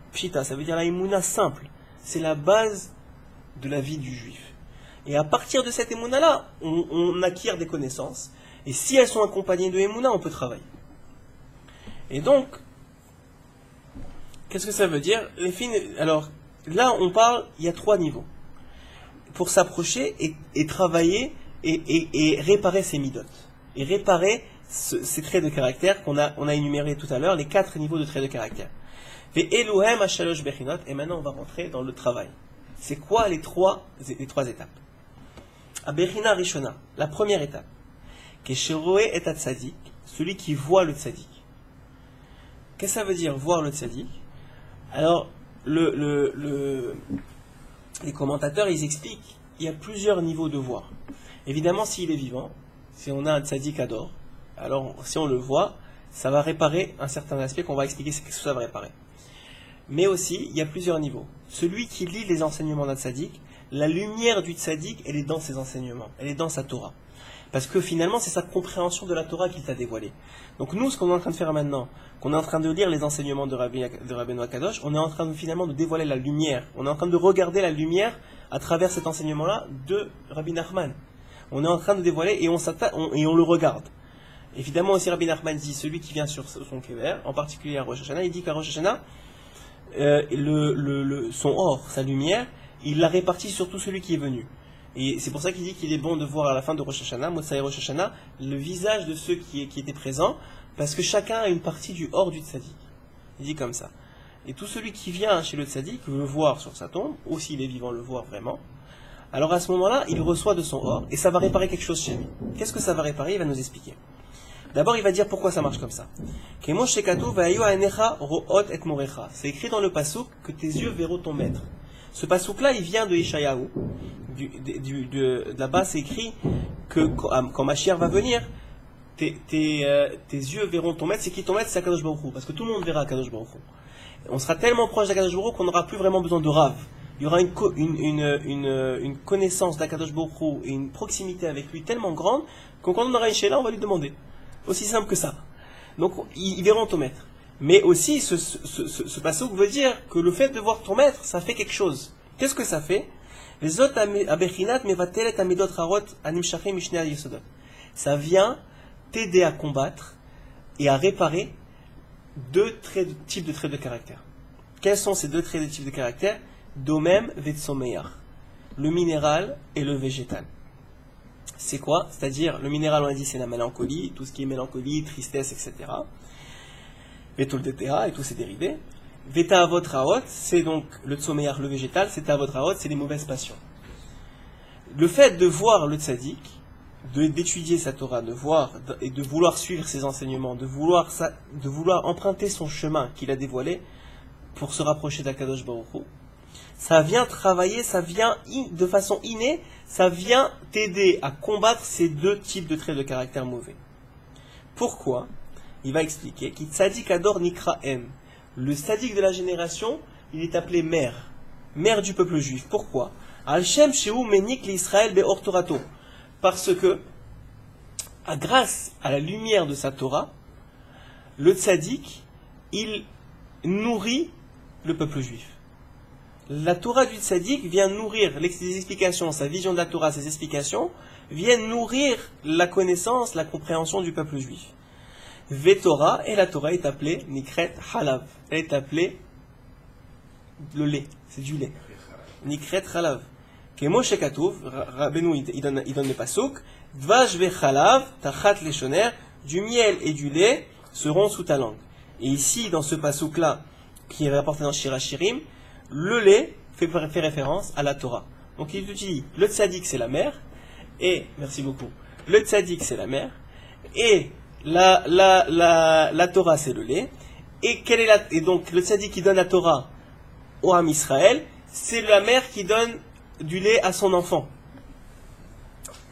ça veut dire la émouna simple. C'est la base de la vie du juif. Et à partir de cette émouna-là, on acquiert des connaissances. Et si elles sont accompagnées de émouna, on peut travailler. Et donc, qu'est-ce que ça veut dire? Alors, là, on parle, il y a 3 niveaux. Pour s'approcher et travailler et réparer ces midot. Et réparer ces traits de caractère qu'on a énumérés tout à l'heure, les 4 niveaux de traits de caractère. Et maintenant, on va rentrer dans le travail. C'est quoi les 3 étapes? Abechina Rishona, la première étape. Kesheroe et tzadik, celui qui voit le tzadik. Qu'est-ce que ça veut dire voir le tzadik? Alors, les commentateurs, ils expliquent, il y a plusieurs niveaux de voir. Évidemment, s'il est vivant, si on a un tzadik ador, alors si on le voit, ça va réparer un certain aspect qu'on va expliquer ce que ça va réparer. Mais aussi, il y a plusieurs niveaux. Celui qui lit les enseignements d'un tzaddik, la lumière du tzaddik, elle est dans ses enseignements, elle est dans sa Torah. Parce que finalement, c'est sa compréhension de la Torah qu'il t'a dévoilée. Donc nous, ce qu'on est en train de faire maintenant, qu'on est en train de lire les enseignements de Rabbeinu Akadosh, on est en train de, finalement de dévoiler la lumière. On est en train de regarder la lumière à travers cet enseignement-là de Rabbi Nachman. On est en train de dévoiler et on le regarde. Évidemment aussi Rabbi Nachman dit, celui qui vient sur son kever, en particulier à Rosh Hashanah, il dit qu'à Rosh Hashanah, son or, sa lumière, il l'a réparti sur tout celui qui est venu. Et c'est pour ça qu'il dit qu'il est bon de voir à la fin de Rosh Hashanah, Motsai Rosh Hashanah, le visage de ceux qui étaient présents, parce que chacun a une partie du or du tzaddik. Il dit comme ça. Et tout celui qui vient chez le tzaddik veut le voir sur sa tombe, ou s'il est vivant, le voir vraiment. Alors à ce moment-là, il reçoit de son or, et ça va réparer quelque chose chez lui. Qu'est-ce que ça va réparer? Il va nous expliquer. D'abord, il va dire pourquoi ça marche comme ça. C'est écrit dans le pasouk que tes yeux verront ton maître. Ce pasouk-là, il vient de Yeshayahu. Là-bas, c'est écrit que quand Mashiach va venir, tes yeux verront ton maître. C'est qui ton maître? C'est Akadosh Baruch Hu, parce que tout le monde verra Akadosh Baruch Hu. On sera tellement proche d'Akadosh Baruch Hu qu'on n'aura plus vraiment besoin de Rav. Il y aura une connaissance d'Akadosh Baruch Hu et une proximité avec lui tellement grande que quand on aura une Sheila, on va lui demander. Aussi simple que ça. Donc, ils verront ton maître. Mais aussi, ce passouk veut dire que le fait de voir ton maître, ça fait quelque chose. Qu'est-ce que ça fait? Ça vient t'aider à combattre et à réparer deux types de traits de caractère. Quels sont ces deux traits de type de caractère? Domem vetsomeyar, le minéral et le végétal. C'est quoi? C'est-à-dire, le minéral, on a dit, c'est la mélancolie, tout ce qui est mélancolie, tristesse, etc. Vetol DTA et tous ses dérivés. Veta avot raot, c'est donc le tsomeyar, le végétal, c'est avot raot, c'est les mauvaises passions. Le fait de voir le tzaddik, d'étudier sa Torah, de voir et de vouloir suivre ses enseignements, de vouloir emprunter son chemin qu'il a dévoilé pour se rapprocher d'Akadosh Baruch Hu, ça vient travailler, ça vient de façon innée, ça vient t'aider à combattre ces deux types de traits de caractère mauvais. Pourquoi? Il va expliquer qu'il tzaddik ador nikra em. Le tzaddik de la génération, il est appelé mère du peuple juif. Pourquoi? Al shem shehu menik l'Israël be'or torato. Parce que, grâce à la lumière de sa Torah, le tzaddik, il nourrit le peuple juif. La Torah du tzaddik vient nourrir les explications, sa vision de la Torah, ses explications, viennent nourrir la connaissance, la compréhension du peuple juif. Vetorah, et la Torah est appelée Nikret Halav. Elle est appelée le lait, c'est du lait. Nikret Halav. Moshe Katouv, Rabbeinu il donne le pasuk, Dvash vechalav tachat leshoner, du miel et du lait seront sous ta langue. Et ici, dans ce pasuk là, qui est rapporté dans Shir HaShirim, le lait fait référence à la Torah. Donc il dit, le tzaddik c'est la mère, et, merci beaucoup, le tzaddik c'est la mère, et la Torah c'est le lait, et donc le tzaddik qui donne la Torah au Ham Israël, c'est la mère qui donne du lait à son enfant.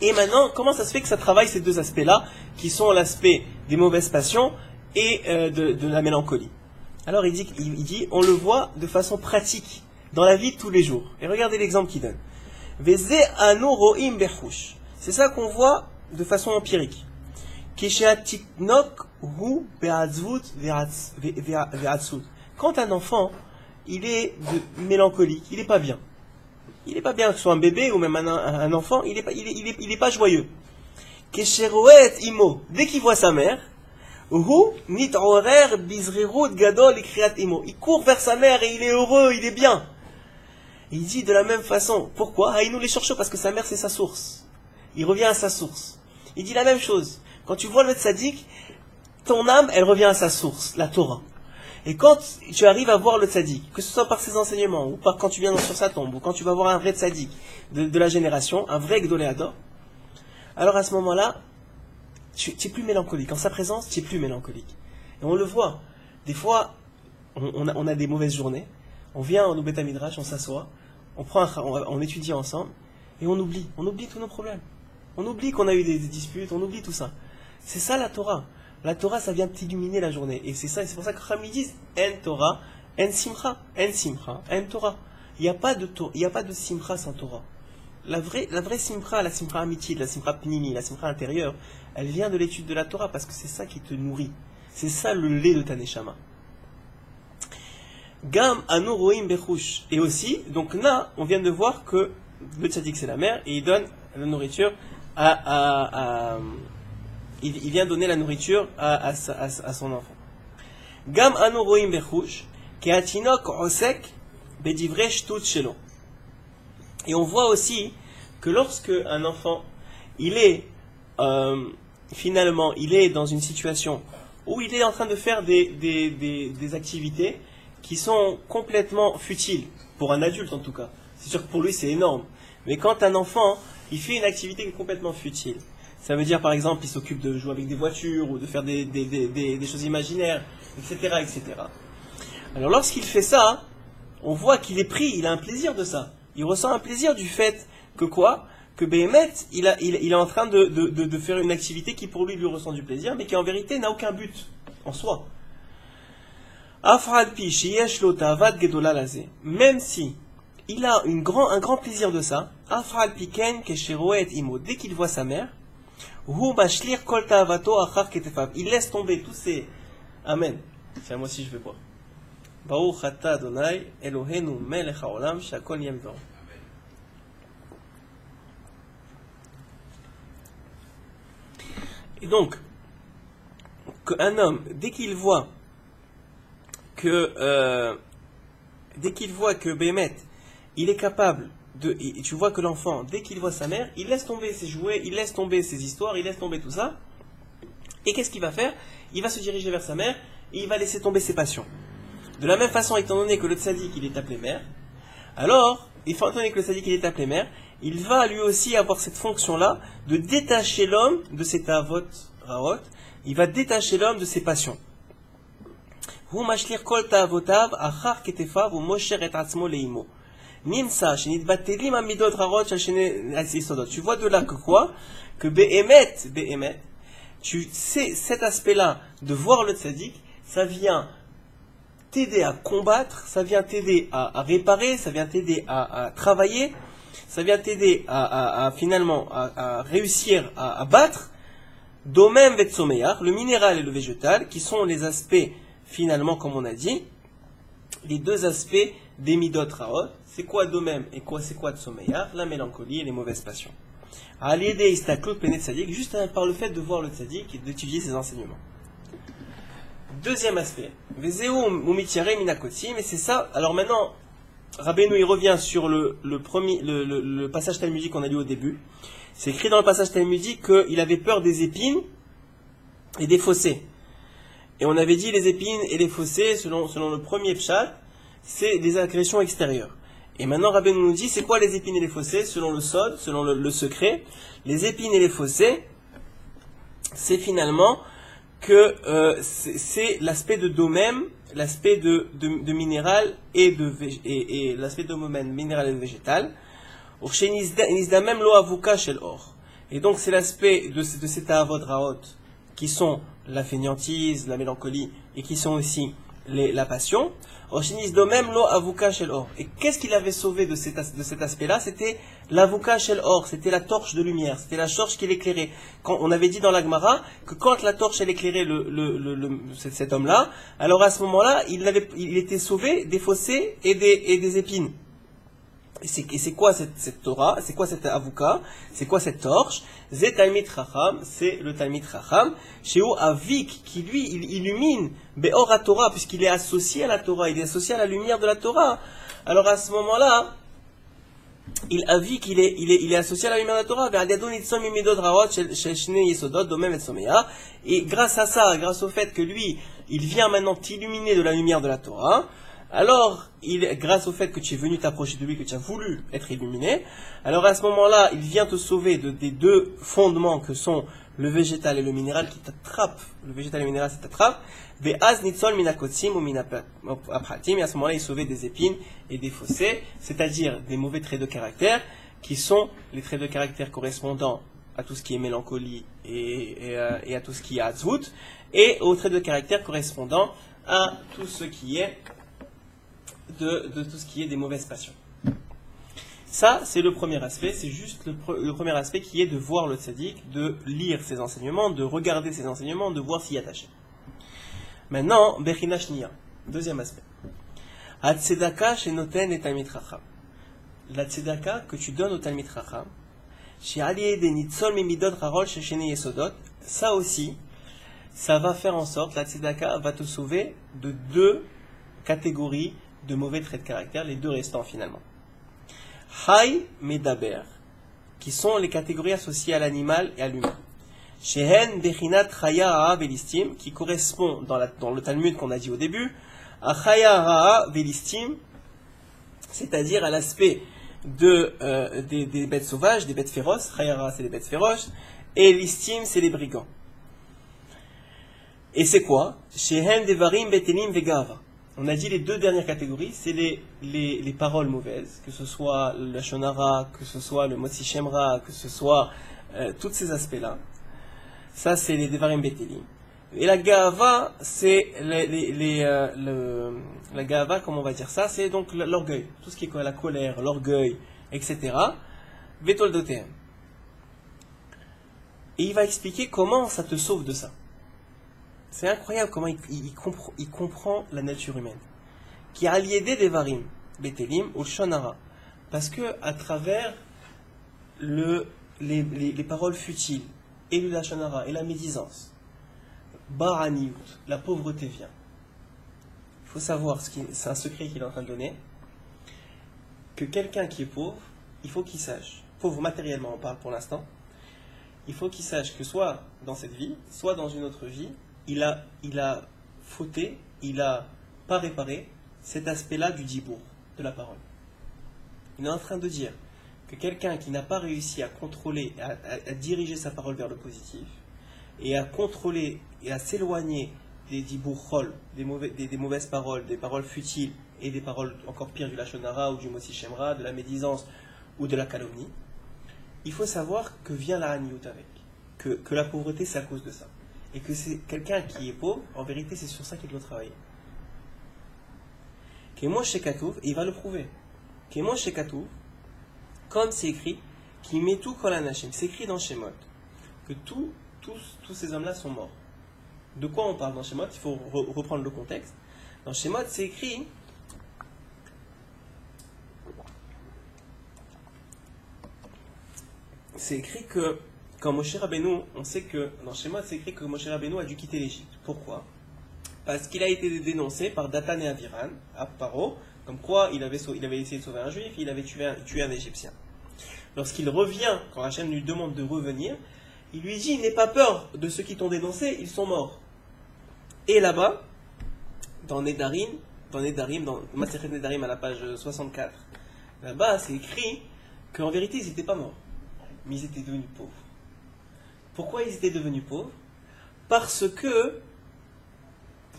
Et maintenant, comment ça se fait que ça travaille ces deux aspects-là, qui sont l'aspect des mauvaises passions et de la mélancolie? Alors il dit, on le voit de façon pratique, dans la vie de tous les jours. Et regardez l'exemple qu'il donne. Veze anu ro'im bechush. C'est ça qu'on voit de façon empirique. Kishatiknok hu be'atzvut ve'atzut. Quand un enfant, il est mélancolique, il n'est pas bien. Il n'est pas bien que ce soit un bébé ou même un enfant, il n'est pas joyeux. Kesheroet imo, dès qu'il voit sa mère, il court vers sa mère et il est heureux, il est bien. Et il dit de la même façon, pourquoi? Il nous les cherche parce que sa mère c'est sa source. Il revient à sa source. Il dit la même chose. Quand tu vois le tzaddik, ton âme, elle revient à sa source, la Torah. Et quand tu arrives à voir le tzaddik, que ce soit par ses enseignements, ou par quand tu viens sur sa tombe, ou quand tu vas voir un vrai tzaddik de la génération, un vrai Gdoléador, alors à ce moment-là, tu n'es plus mélancolique. En sa présence, tu n'es plus mélancolique. Et on le voit. Des fois, on a des mauvaises journées, on vient au Beth Midrash, on s'assoit, on étudie ensemble, et on oublie tous nos problèmes. On oublie qu'on a eu des disputes, on oublie tout ça. C'est ça la Torah. La Torah, ça vient t'illuminer la journée. Et c'est pour ça que Chachamim disent En Torah, En Simcha, En Torah. Il n'y a pas de Simcha sans Torah. La vraie Simcha, la Simcha amitié, la Simcha pnimi, la Simcha intérieure, elle vient de l'étude de la Torah parce que c'est ça qui te nourrit. C'est ça le lait de ta neshama. Gam anu roim bechush. Et aussi, donc là, on vient de voir que le tzaddik c'est la mère et il donne la nourriture il vient donner la nourriture à son enfant. Gam anu roim bechush, ke atinok osek bedivre shtut shelo. Et on voit aussi que lorsque un enfant, il est finalement, il est dans une situation où il est en train de faire des activités qui sont complètement futiles, pour un adulte en tout cas. C'est sûr que pour lui c'est énorme. Mais quand un enfant, il fait une activité qui est complètement futile, ça veut dire par exemple il s'occupe de jouer avec des voitures ou de faire des choses imaginaires, etc., etc. Alors lorsqu'il fait ça, on voit qu'il est pris, il a un plaisir de ça. Il ressent un plaisir du fait que quoi? que Béhémet, il est en train de faire une activité qui pour lui ressent du plaisir, mais qui en vérité n'a aucun but en soi. Même si il a un grand plaisir de ça, dès qu'il voit sa mère, il laisse tomber tous ses... Amen. Tiens, moi aussi je vais boire. Baruch atah Adonai Eloheinu melech haolam she'akol nהיה בדברו. Et donc, qu'un homme, dès qu'il voit que Béhémet, il est capable de, et tu vois que l'enfant, dès qu'il voit sa mère, il laisse tomber ses jouets, il laisse tomber ses histoires, il laisse tomber tout ça. Et qu'est-ce qu'il va faire? Il va se diriger vers sa mère et il va laisser tomber ses passions. De la même façon, étant donné que le tzaddik, il est appelé mère, alors, étant donné que le tzaddik, il est appelé mère, il va lui aussi avoir cette fonction-là de détacher l'homme de ses ta'avot ra'ot, il va détacher l'homme de ses passions. Tu vois de là que quoi? Que Béhémet, tu sais, cet aspect-là de voir le tzaddik, ça vient t'aider à combattre, ça vient t'aider à réparer, ça vient t'aider à travailler, ça vient t'aider finalement à réussir à battre Domem vetsomeyach, le minéral et le végétal, qui sont les aspects, finalement, comme on a dit, les deux aspects des midot raot. C'est quoi Domem et c'est quoi tsomeyach? La mélancolie et les mauvaises passions. Aliede istaklut penet tzadik, juste par le fait de voir le tzadik et d'étudier ses enseignements. Deuxième aspect, Vezeu umitiare minakotim, et c'est ça. Alors maintenant, Rabbeinu il revient sur le passage talmudique qu'on a lu au début. C'est écrit dans le passage talmudique qu'il avait peur des épines et des fossés. Et on avait dit les épines et les fossés, selon le premier pshat, c'est des agressions extérieures. Et maintenant Rabbeinu nous dit c'est quoi les épines et les fossés selon le sod, selon le secret. Les épines et les fossés, c'est finalement que c'est l'aspect de domem, l'aspect de minéral et l'aspect de minéral et de végétal. Et donc c'est l'aspect de ces ta'avot raot qui sont la fainéantise, la mélancolie et qui sont aussi la passion. Et qu'est-ce qu'il avait sauvé de cet aspect-là? C'était l'avuka shel or, c'était la torche de lumière, c'était la torche qui l'éclairait. Quand on avait dit dans la Gemara que quand la torche elle éclairait cet homme-là, alors à ce moment-là, il était sauvé des fossés et des épines. Et c'est quoi cette Torah? C'est quoi cette avuka? C'est quoi cette torche? Zé Talmid Chacham, c'est le Talmid Chacham. Chez Avik, qui lui, il illumine Be'or Torah, puisqu'il est associé à la Torah, il est associé à la lumière de la Torah. Alors à ce moment-là, il est associé à la lumière de la Torah. Et grâce à ça, grâce au fait que lui, il vient maintenant t'illuminer de la lumière de la Torah, alors, grâce au fait que tu es venu t'approcher de lui, que tu as voulu être illuminé, alors à ce moment-là, il vient te sauver des deux fondements que sont le végétal et le minéral qui t'attrapent. Le végétal et le minéral, ça t'attrape. Et à ce moment-là, il est sauvé des épines et des fossés, c'est-à-dire des mauvais traits de caractère, qui sont les traits de caractère correspondant à tout ce qui est mélancolie et à tout ce qui est atzvut, et aux traits de caractère correspondant à tout ce qui est de tout ce qui est des mauvaises passions. Ça, c'est le premier aspect, c'est juste le premier aspect qui est de voir le tzaddik, de lire ses enseignements, de regarder ses enseignements, de voir s'y attacher. Maintenant, Bechina Shniya, deuxième aspect. Hatzedaka shenoten et Talmid Chacham. La tzedaka que tu donnes au Talmid Chacham, ça aussi, ça va faire en sorte, la tzedaka va te sauver de deux catégories de mauvais traits de caractère, les deux restants finalement. Hay Medaber, qui sont les catégories associées à l'animal et à l'humain. Shehen Bechinat Chaya Ra'a Velistim, qui correspond dans le Talmud qu'on a dit au début, à Chaya Ra'a Velistim, c'est-à-dire à l'aspect des bêtes sauvages, des bêtes féroces. Chaya Ra'a, c'est les bêtes féroces, et Listim, c'est les brigands. Et c'est quoi? Shehen Devarim Betelim Vegava. On a dit les deux dernières catégories, c'est les paroles mauvaises, que ce soit le shonara, que ce soit le motzi shemra, que ce soit tous ces aspects-là. Ça, c'est les devarim betelim. Et la gava, c'est la gava, comment on va dire ça, c'est donc l'orgueil. Tout ce qui est quoi, la colère, l'orgueil, etc. Vetol dotem. Et il va expliquer comment ça te sauve de ça. C'est incroyable comment il comprend la nature humaine. Qui a lié des devarim, betelim ou shonara. Parce que à travers les paroles futiles, et la shonara, et la médisance, baraniut, la pauvreté vient. Il faut savoir, c'est un secret qu'il est en train de donner, que quelqu'un qui est pauvre, il faut qu'il sache, pauvre matériellement on parle pour l'instant, il faut qu'il sache que soit dans cette vie, soit dans une autre vie, il a fauté, il n'a pas réparé cet aspect-là du dibour, de la parole. Il est en train de dire que quelqu'un qui n'a pas réussi à contrôler, à diriger sa parole vers le positif, et à contrôler et à s'éloigner des dibourchol, des mauvaises paroles, des paroles futiles, et des paroles encore pires du lachonara ou du motzi shemra, de la médisance ou de la calomnie, il faut savoir que vient la haniout avec, que la pauvreté c'est à cause de ça. Et que c'est quelqu'un qui est pauvre, en vérité c'est sur ça qu'il doit travailler. Kémo shekatouv, et il va le prouver. Kémo shekatouv, comme c'est écrit, qui met tout kol anashim, c'est écrit dans Shemot, que tous ces hommes-là sont morts. De quoi on parle dans Shemot? Il faut reprendre le contexte. Dans Shemot, c'est écrit que quand Moshe Rabbeinu, on sait que dans Shemot, c'est écrit que Moshe Rabbeinu a dû quitter l'Égypte. Pourquoi? Parce qu'il a été dénoncé par Datan et Aviran, à Paro, comme quoi il avait essayé de sauver un juif, il avait tué un Égyptien. Lorsqu'il revient, quand Hachem lui demande de revenir, il lui dit, n'aie pas peur de ceux qui t'ont dénoncé, ils sont morts. Et là-bas, dans Masechet Nedarim à la page 64, là-bas c'est écrit qu'en vérité ils n'étaient pas morts, mais ils étaient devenus pauvres. Pourquoi ils étaient devenus pauvres? Parce que,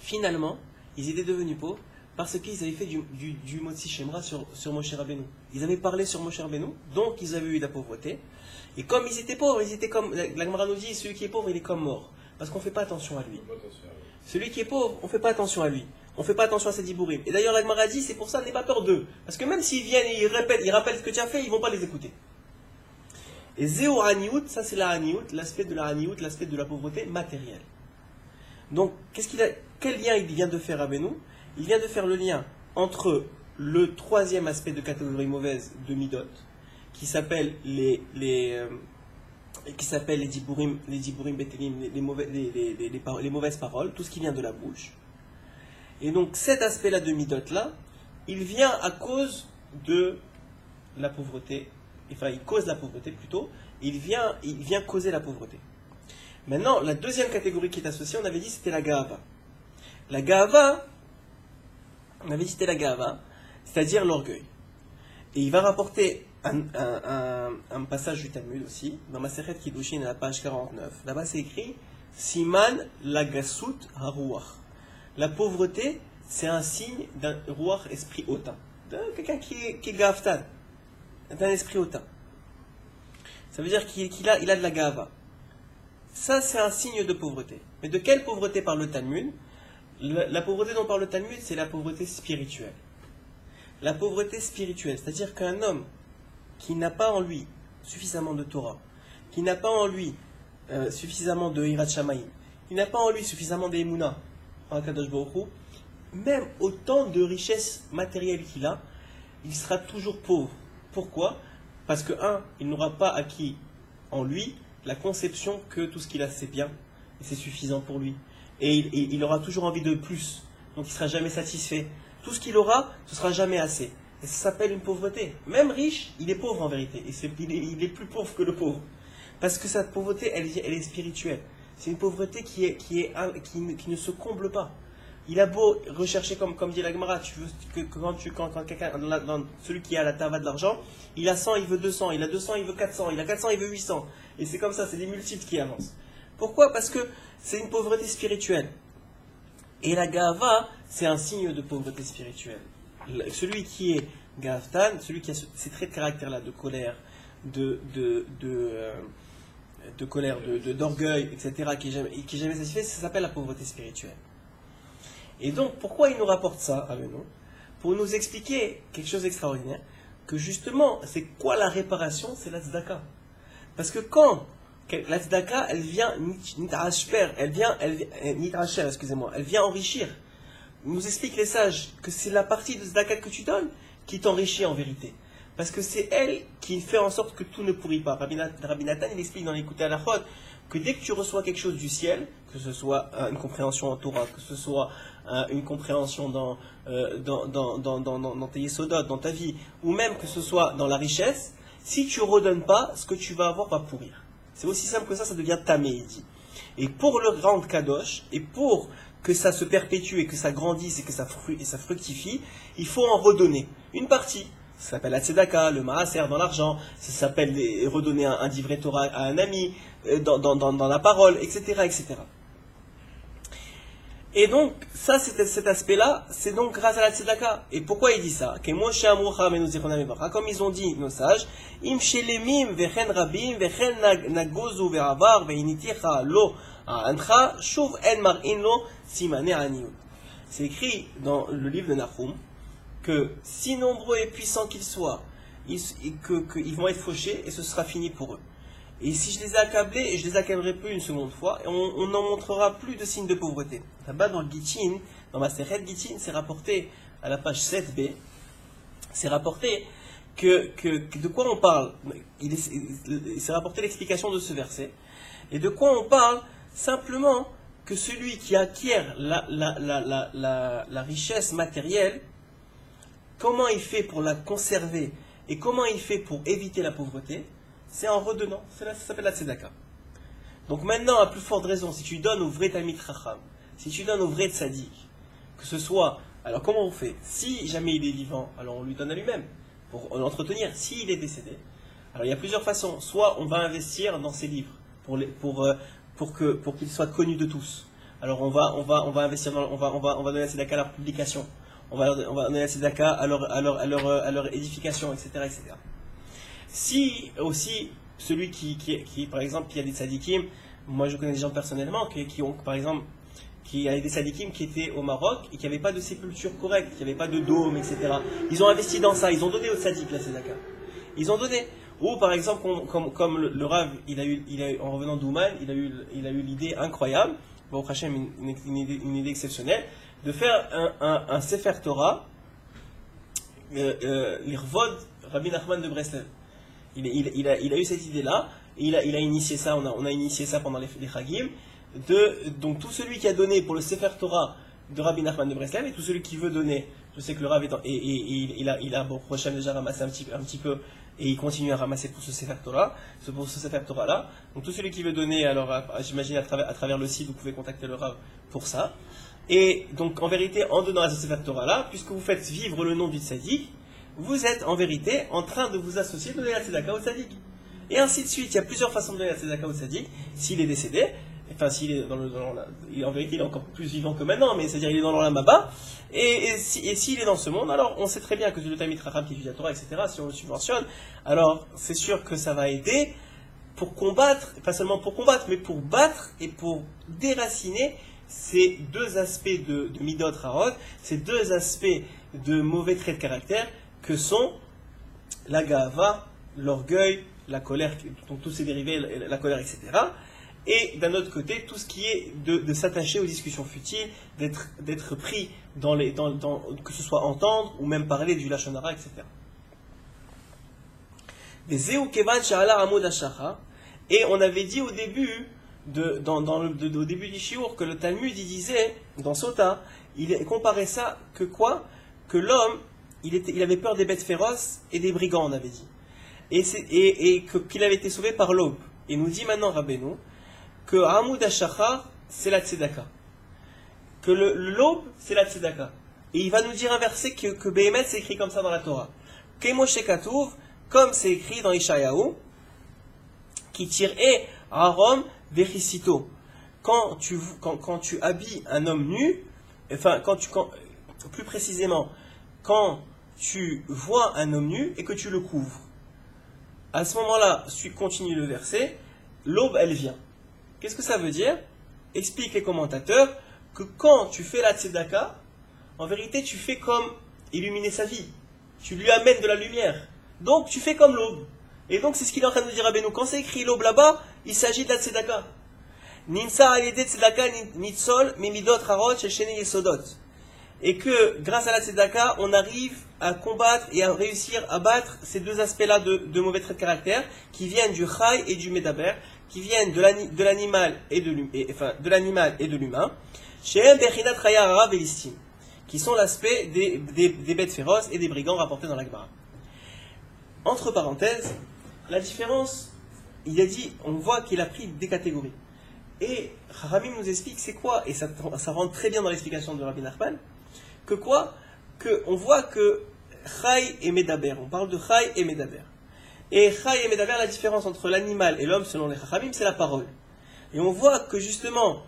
finalement, ils étaient devenus pauvres parce qu'ils avaient fait du motzi shemra sur Moshe Rabbeinu. Ils avaient parlé sur Moshe Rabbeinu, donc ils avaient eu de la pauvreté. Et comme ils étaient pauvres, ils étaient comme, la Gemara nous dit, celui qui est pauvre, il est comme mort. Parce qu'on ne fait pas attention à lui. Celui qui est pauvre, on ne fait pas attention à lui. On ne fait pas attention à ses dibourim. Et d'ailleurs, la Gemara dit, c'est pour ça, n'aie pas peur d'eux. Parce que même s'ils viennent et ils rappellent ce que tu as fait, ils ne vont pas les écouter. Et Zéo Haniout, ça c'est la Haniout, l'aspect de la Haniout, l'aspect de la pauvreté matérielle. Donc, quel lien il vient de faire Rabbeinu? Il vient de faire le lien entre le troisième aspect de catégorie mauvaise de Midot, qui s'appelle les dibourim betelim, les mauvaises paroles, tout ce qui vient de la bouche. Et donc cet aspect-là de Midot là, il vient à cause de la pauvreté, enfin il cause la pauvreté plutôt, il vient causer la pauvreté. Maintenant, la deuxième catégorie qui est associée, on avait dit c'était la Gahava. La Gahava, on avait dit c'était la Gahava, c'est-à-dire l'orgueil. Et il va rapporter un passage du Talmud aussi, dans Masechet Kiddushin à la page 49. Là-bas c'est écrit Siman lagasut haruach. La pauvreté, c'est un signe d'un ruach, esprit hautain. De quelqu'un qui est gaftan, d'un esprit hautain. Ça veut dire qu'il a de la gava. Ça, c'est un signe de pauvreté. Mais de quelle pauvreté parle le Talmud? La pauvreté dont parle le Talmud, c'est la pauvreté spirituelle. La pauvreté spirituelle, c'est-à-dire qu'un homme qui n'a pas en lui suffisamment de Torah, qui n'a pas en lui suffisamment de Hirat Shamayim, qui n'a pas en lui suffisamment d'Emunah, en Kadosh Baruch Hu, même autant de richesses matérielles qu'il a, il sera toujours pauvre. Pourquoi? Parce que, il n'aura pas acquis en lui la conception que tout ce qu'il a c'est bien et c'est suffisant pour lui. Et il aura toujours envie de plus. Donc il ne sera jamais satisfait. Tout ce qu'il aura, ce ne sera jamais assez. Et ça s'appelle une pauvreté. Même riche, il est pauvre en vérité. Et il est plus pauvre que le pauvre. Parce que cette pauvreté, elle est spirituelle. C'est une pauvreté qui ne se comble pas. Il a beau rechercher, comme dit la Gemara, tu veux quand quelqu'un, celui qui a la tava de l'argent, il a 100, il veut 200, il a 200, il veut 400, il a 400, il veut 800. Et c'est comme ça, c'est des multiples qui avancent. Pourquoi? Parce que c'est une pauvreté spirituelle. Et la gava, c'est un signe de pauvreté spirituelle. Celui qui est gavtan, celui qui a ces traits de caractère-là, de colère, d'orgueil, etc., qui est jamais satisfait, ça s'appelle la pauvreté spirituelle. Et donc, pourquoi il nous rapporte ça, Rabbeinu? Pour nous expliquer quelque chose d'extraordinaire, que justement, c'est quoi la réparation? C'est la tzedaka. Parce que quand la tzedaka, elle vient elle vient enrichir. Nous expliquent les sages que c'est la partie de tzedaka que tu donnes qui t'enrichit en vérité. Parce que c'est elle qui fait en sorte que tout ne pourrit pas. Rabbi Nathan, il explique dans l'écoute à la Chod que dès que tu reçois quelque chose du ciel, que ce soit une compréhension en Torah, que ce soit une compréhension dans tes yesodot, dans ta vie, ou même que ce soit dans la richesse, si tu ne redonnes pas, ce que tu vas avoir va pourrir. C'est aussi simple que ça devient tamé, il dit. Et pour le rendre kadosh, et pour que ça se perpétue et que ça grandisse et que ça fructifie, il faut en redonner une partie. Ça s'appelle la tzedaka, le maaser dans l'argent, ça s'appelle redonner un divrei Torah à un ami, dans la parole, etc., etc. Et donc, ça, cet aspect-là, c'est donc grâce à la tzedaka. Et pourquoi il dit ça? Comme ils ont dit, nos sages, c'est écrit dans le livre de Nahum que si nombreux et puissants qu'ils soient, ils vont être fauchés et ce sera fini pour eux. Et si je les ai accablés, et je les accablerai plus une seconde fois, et on n'en montrera plus de signes de pauvreté. Là-bas, dans le Gittin, dans ma Maseret Gittin, c'est rapporté à la page 7b, c'est rapporté que de quoi on parle. C'est rapporté l'explication de ce verset. Et de quoi on parle? Simplement que celui qui acquiert la richesse matérielle, comment il fait pour la conserver et comment il fait pour éviter la pauvreté? C'est en redonnant. Ça s'appelle la tzedaka. Donc maintenant, à plus forte raison, si tu donnes au vrai Talmid Chacham, si tu donnes au vrai tzaddik, que ce soit... Alors comment on fait? Si jamais il est vivant, alors on lui donne à lui-même, pour l'entretenir. S'il est décédé, alors il y a plusieurs façons. Soit on va investir dans ses livres, pour qu'il soit connu de tous. Alors on va investir on va donner la tzedaka à leur publication. On va donner la tzedaka à leur édification, etc., etc. Si aussi, celui qui par exemple, qui a des tzadikim, moi je connais des gens personnellement qui ont, par exemple, qui avaient des tzadikim qui étaient au Maroc et qui n'avaient pas de sépulture correcte, qui n'avaient pas de dôme, etc. Ils ont investi dans ça, ils ont donné au tzadik la tzedaka. Ils ont donné. Ou par exemple, comme le Rav, il a eu, en revenant d'Ouman, il a eu l'idée incroyable, bon, Hachem, une idée exceptionnelle, de faire un Sefer Torah, l'Irvod Rabbi Nachman de Breslev. Il a eu cette idée-là, et il a initié ça, on a initié ça pendant les Chagim, donc tout celui qui a donné pour le Sefer Torah de Rabbi Nachman de Breslev, et tout celui qui veut donner, je sais que le Rav il a bon, Hachem déjà ramassé un petit peu, et il continue à ramasser pour ce Sefer Torah, là. Donc tout celui qui veut donner, alors j'imagine à travers le site, vous pouvez contacter le Rav pour ça. Et donc en vérité, en donnant à ce Sefer Torah là, puisque vous faites vivre le nom du tzaddik, vous êtes en vérité en train de vous associer, de donner la tzedaka au tzaddik. Et ainsi de suite, il y a plusieurs façons de donner la tzedaka au tzaddik. S'il est décédé, enfin s'il est en vérité il est encore plus vivant que maintenant, mais c'est-à-dire il est dans l'Olam Haba, et s'il est dans ce monde, alors on sait très bien que le Talmid Chacham qui étudie la Torah, etc., si on le subventionne, alors c'est sûr que ça va aider pour combattre, pas seulement pour combattre, mais pour battre et pour déraciner ces deux aspects de Midot Harod, ces deux aspects de mauvais traits de caractère que sont la Gahava, l'orgueil, la colère, donc tous ces dérivés, la colère, etc. Et d'un autre côté, tout ce qui est de s'attacher aux discussions futiles, d'être pris que ce soit entendre ou même parler du Lashon Hara, etc. Et on avait dit au début, au début du shiur, que le Talmud il disait, dans Sota, il comparait ça que quoi? Que l'homme, il avait peur des bêtes féroces et des brigands, on avait dit. Et qu'il avait été sauvé par l'aube. Et nous dit maintenant Rabbeinu que Hamoud HaShachar, c'est la tzedaka. Que l'aube, c'est la tzedaka. Et il va nous dire un verset que Behemet, c'est écrit comme ça dans la Torah. Kemoshe Katuv, comme c'est écrit dans Ishayahu, qui tire Aaron Vechisito. Quand tu habilles un homme nu, enfin, plus précisément, quand tu vois un homme nu et que tu le couvres, à ce moment-là, continue le verset, l'aube, elle vient. Qu'est-ce que ça veut dire? Explique les commentateurs que quand tu fais la tzedaka, en vérité, tu fais comme illuminer sa vie. Tu lui amènes de la lumière. Donc, tu fais comme l'aube. Et donc, c'est ce qu'il est en train de dire à Beno. Quand c'est écrit l'aube là-bas, il s'agit de la tzedaka. Ninsa alide tzedaka nitzol mimidot harot shesheni yesodot. Et que, grâce à la tzedaka, on arrive à combattre et à réussir à battre ces deux aspects-là de mauvais traits de caractère, qui viennent du chai et du medaber, qui viennent de l'animal et de l'humain, shehem bechinat chaya hara velistim, qui sont l'aspect des bêtes féroces et des brigands rapportés dans la Gemara. Entre parenthèses, la différence, il a dit, on voit qu'il a pris des catégories. Et Ramim nous explique c'est quoi, et ça rentre très bien dans l'explication de Rabbi Nachman, on voit que Chai et Medaber, on parle de Chai et Medaber. Et Chai et Medaber, la différence entre l'animal et l'homme, selon les Chachamim, c'est la parole. Et on voit que justement,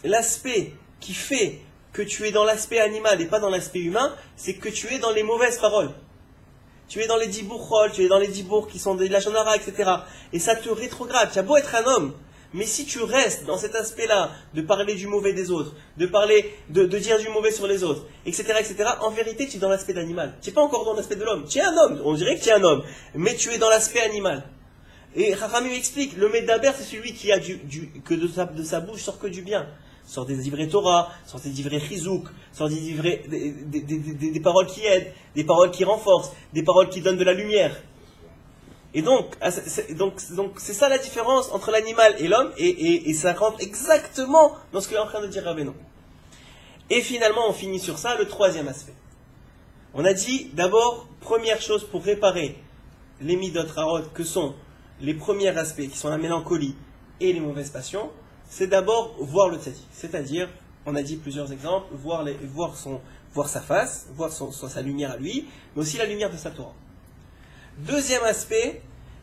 l'aspect qui fait que tu es dans l'aspect animal et pas dans l'aspect humain, c'est que tu es dans les mauvaises paroles. Tu es dans les dibourchol, tu es dans les dibours qui sont des lachon hara, etc. Et ça te rétrograde. Tu as beau être un homme, mais si tu restes dans cet aspect-là, de parler du mauvais des autres, de dire du mauvais sur les autres, etc., en vérité, tu es dans l'aspect d'animal. Tu n'es pas encore dans l'aspect de l'homme. Tu es un homme, on dirait que tu es un homme, mais tu es dans l'aspect animal. Et Rafami explique, le Medaber, c'est celui qui a que de sa bouche sort que du bien. Sort des livrets Torah, sort des livrets Chizouk, sort des paroles qui aident, des paroles qui renforcent, des paroles qui donnent de la lumière. Et donc c'est ça la différence entre l'animal et l'homme, et ça rentre exactement dans ce qu'il est en train de dire Rabbeinu. Et finalement, on finit sur ça, le troisième aspect. On a dit, d'abord, première chose pour réparer les midot rarot, que sont les premiers aspects, qui sont la mélancolie et les mauvaises passions, c'est d'abord voir le tzaddik. C'est-à-dire, on a dit plusieurs exemples, voir sa face, voir sa lumière à lui, mais aussi la lumière de sa Torah. Deuxième aspect,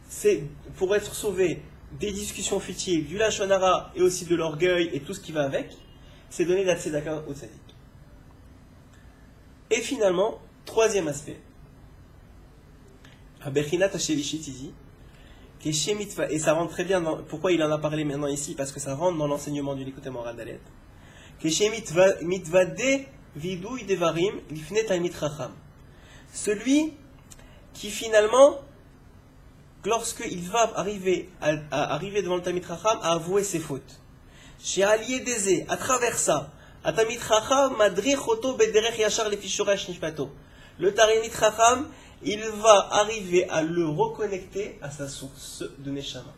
c'est pour être sauvé des discussions futiles, du lachon hara et aussi de l'orgueil et tout ce qui va avec, c'est donner la tzedaka au tzaddik. Et finalement, troisième aspect, Abechinat Hashevishit ici, et ça rentre très bien dans, pourquoi il en a parlé maintenant ici, parce que ça rentre dans l'enseignement du Likutei Moharan Dalet. Celui qui finalement, lorsqu'il va arriver devant le Talmid Chacham, a avoué ses fautes. Chez Allié Dezé, à travers ça, à Talmid Chacham, Madrich Oto Bederech Yachar Lefi Shoresh Nishpato. Le Talmid Chacham, il va arriver à le reconnecter à sa source de Neshama.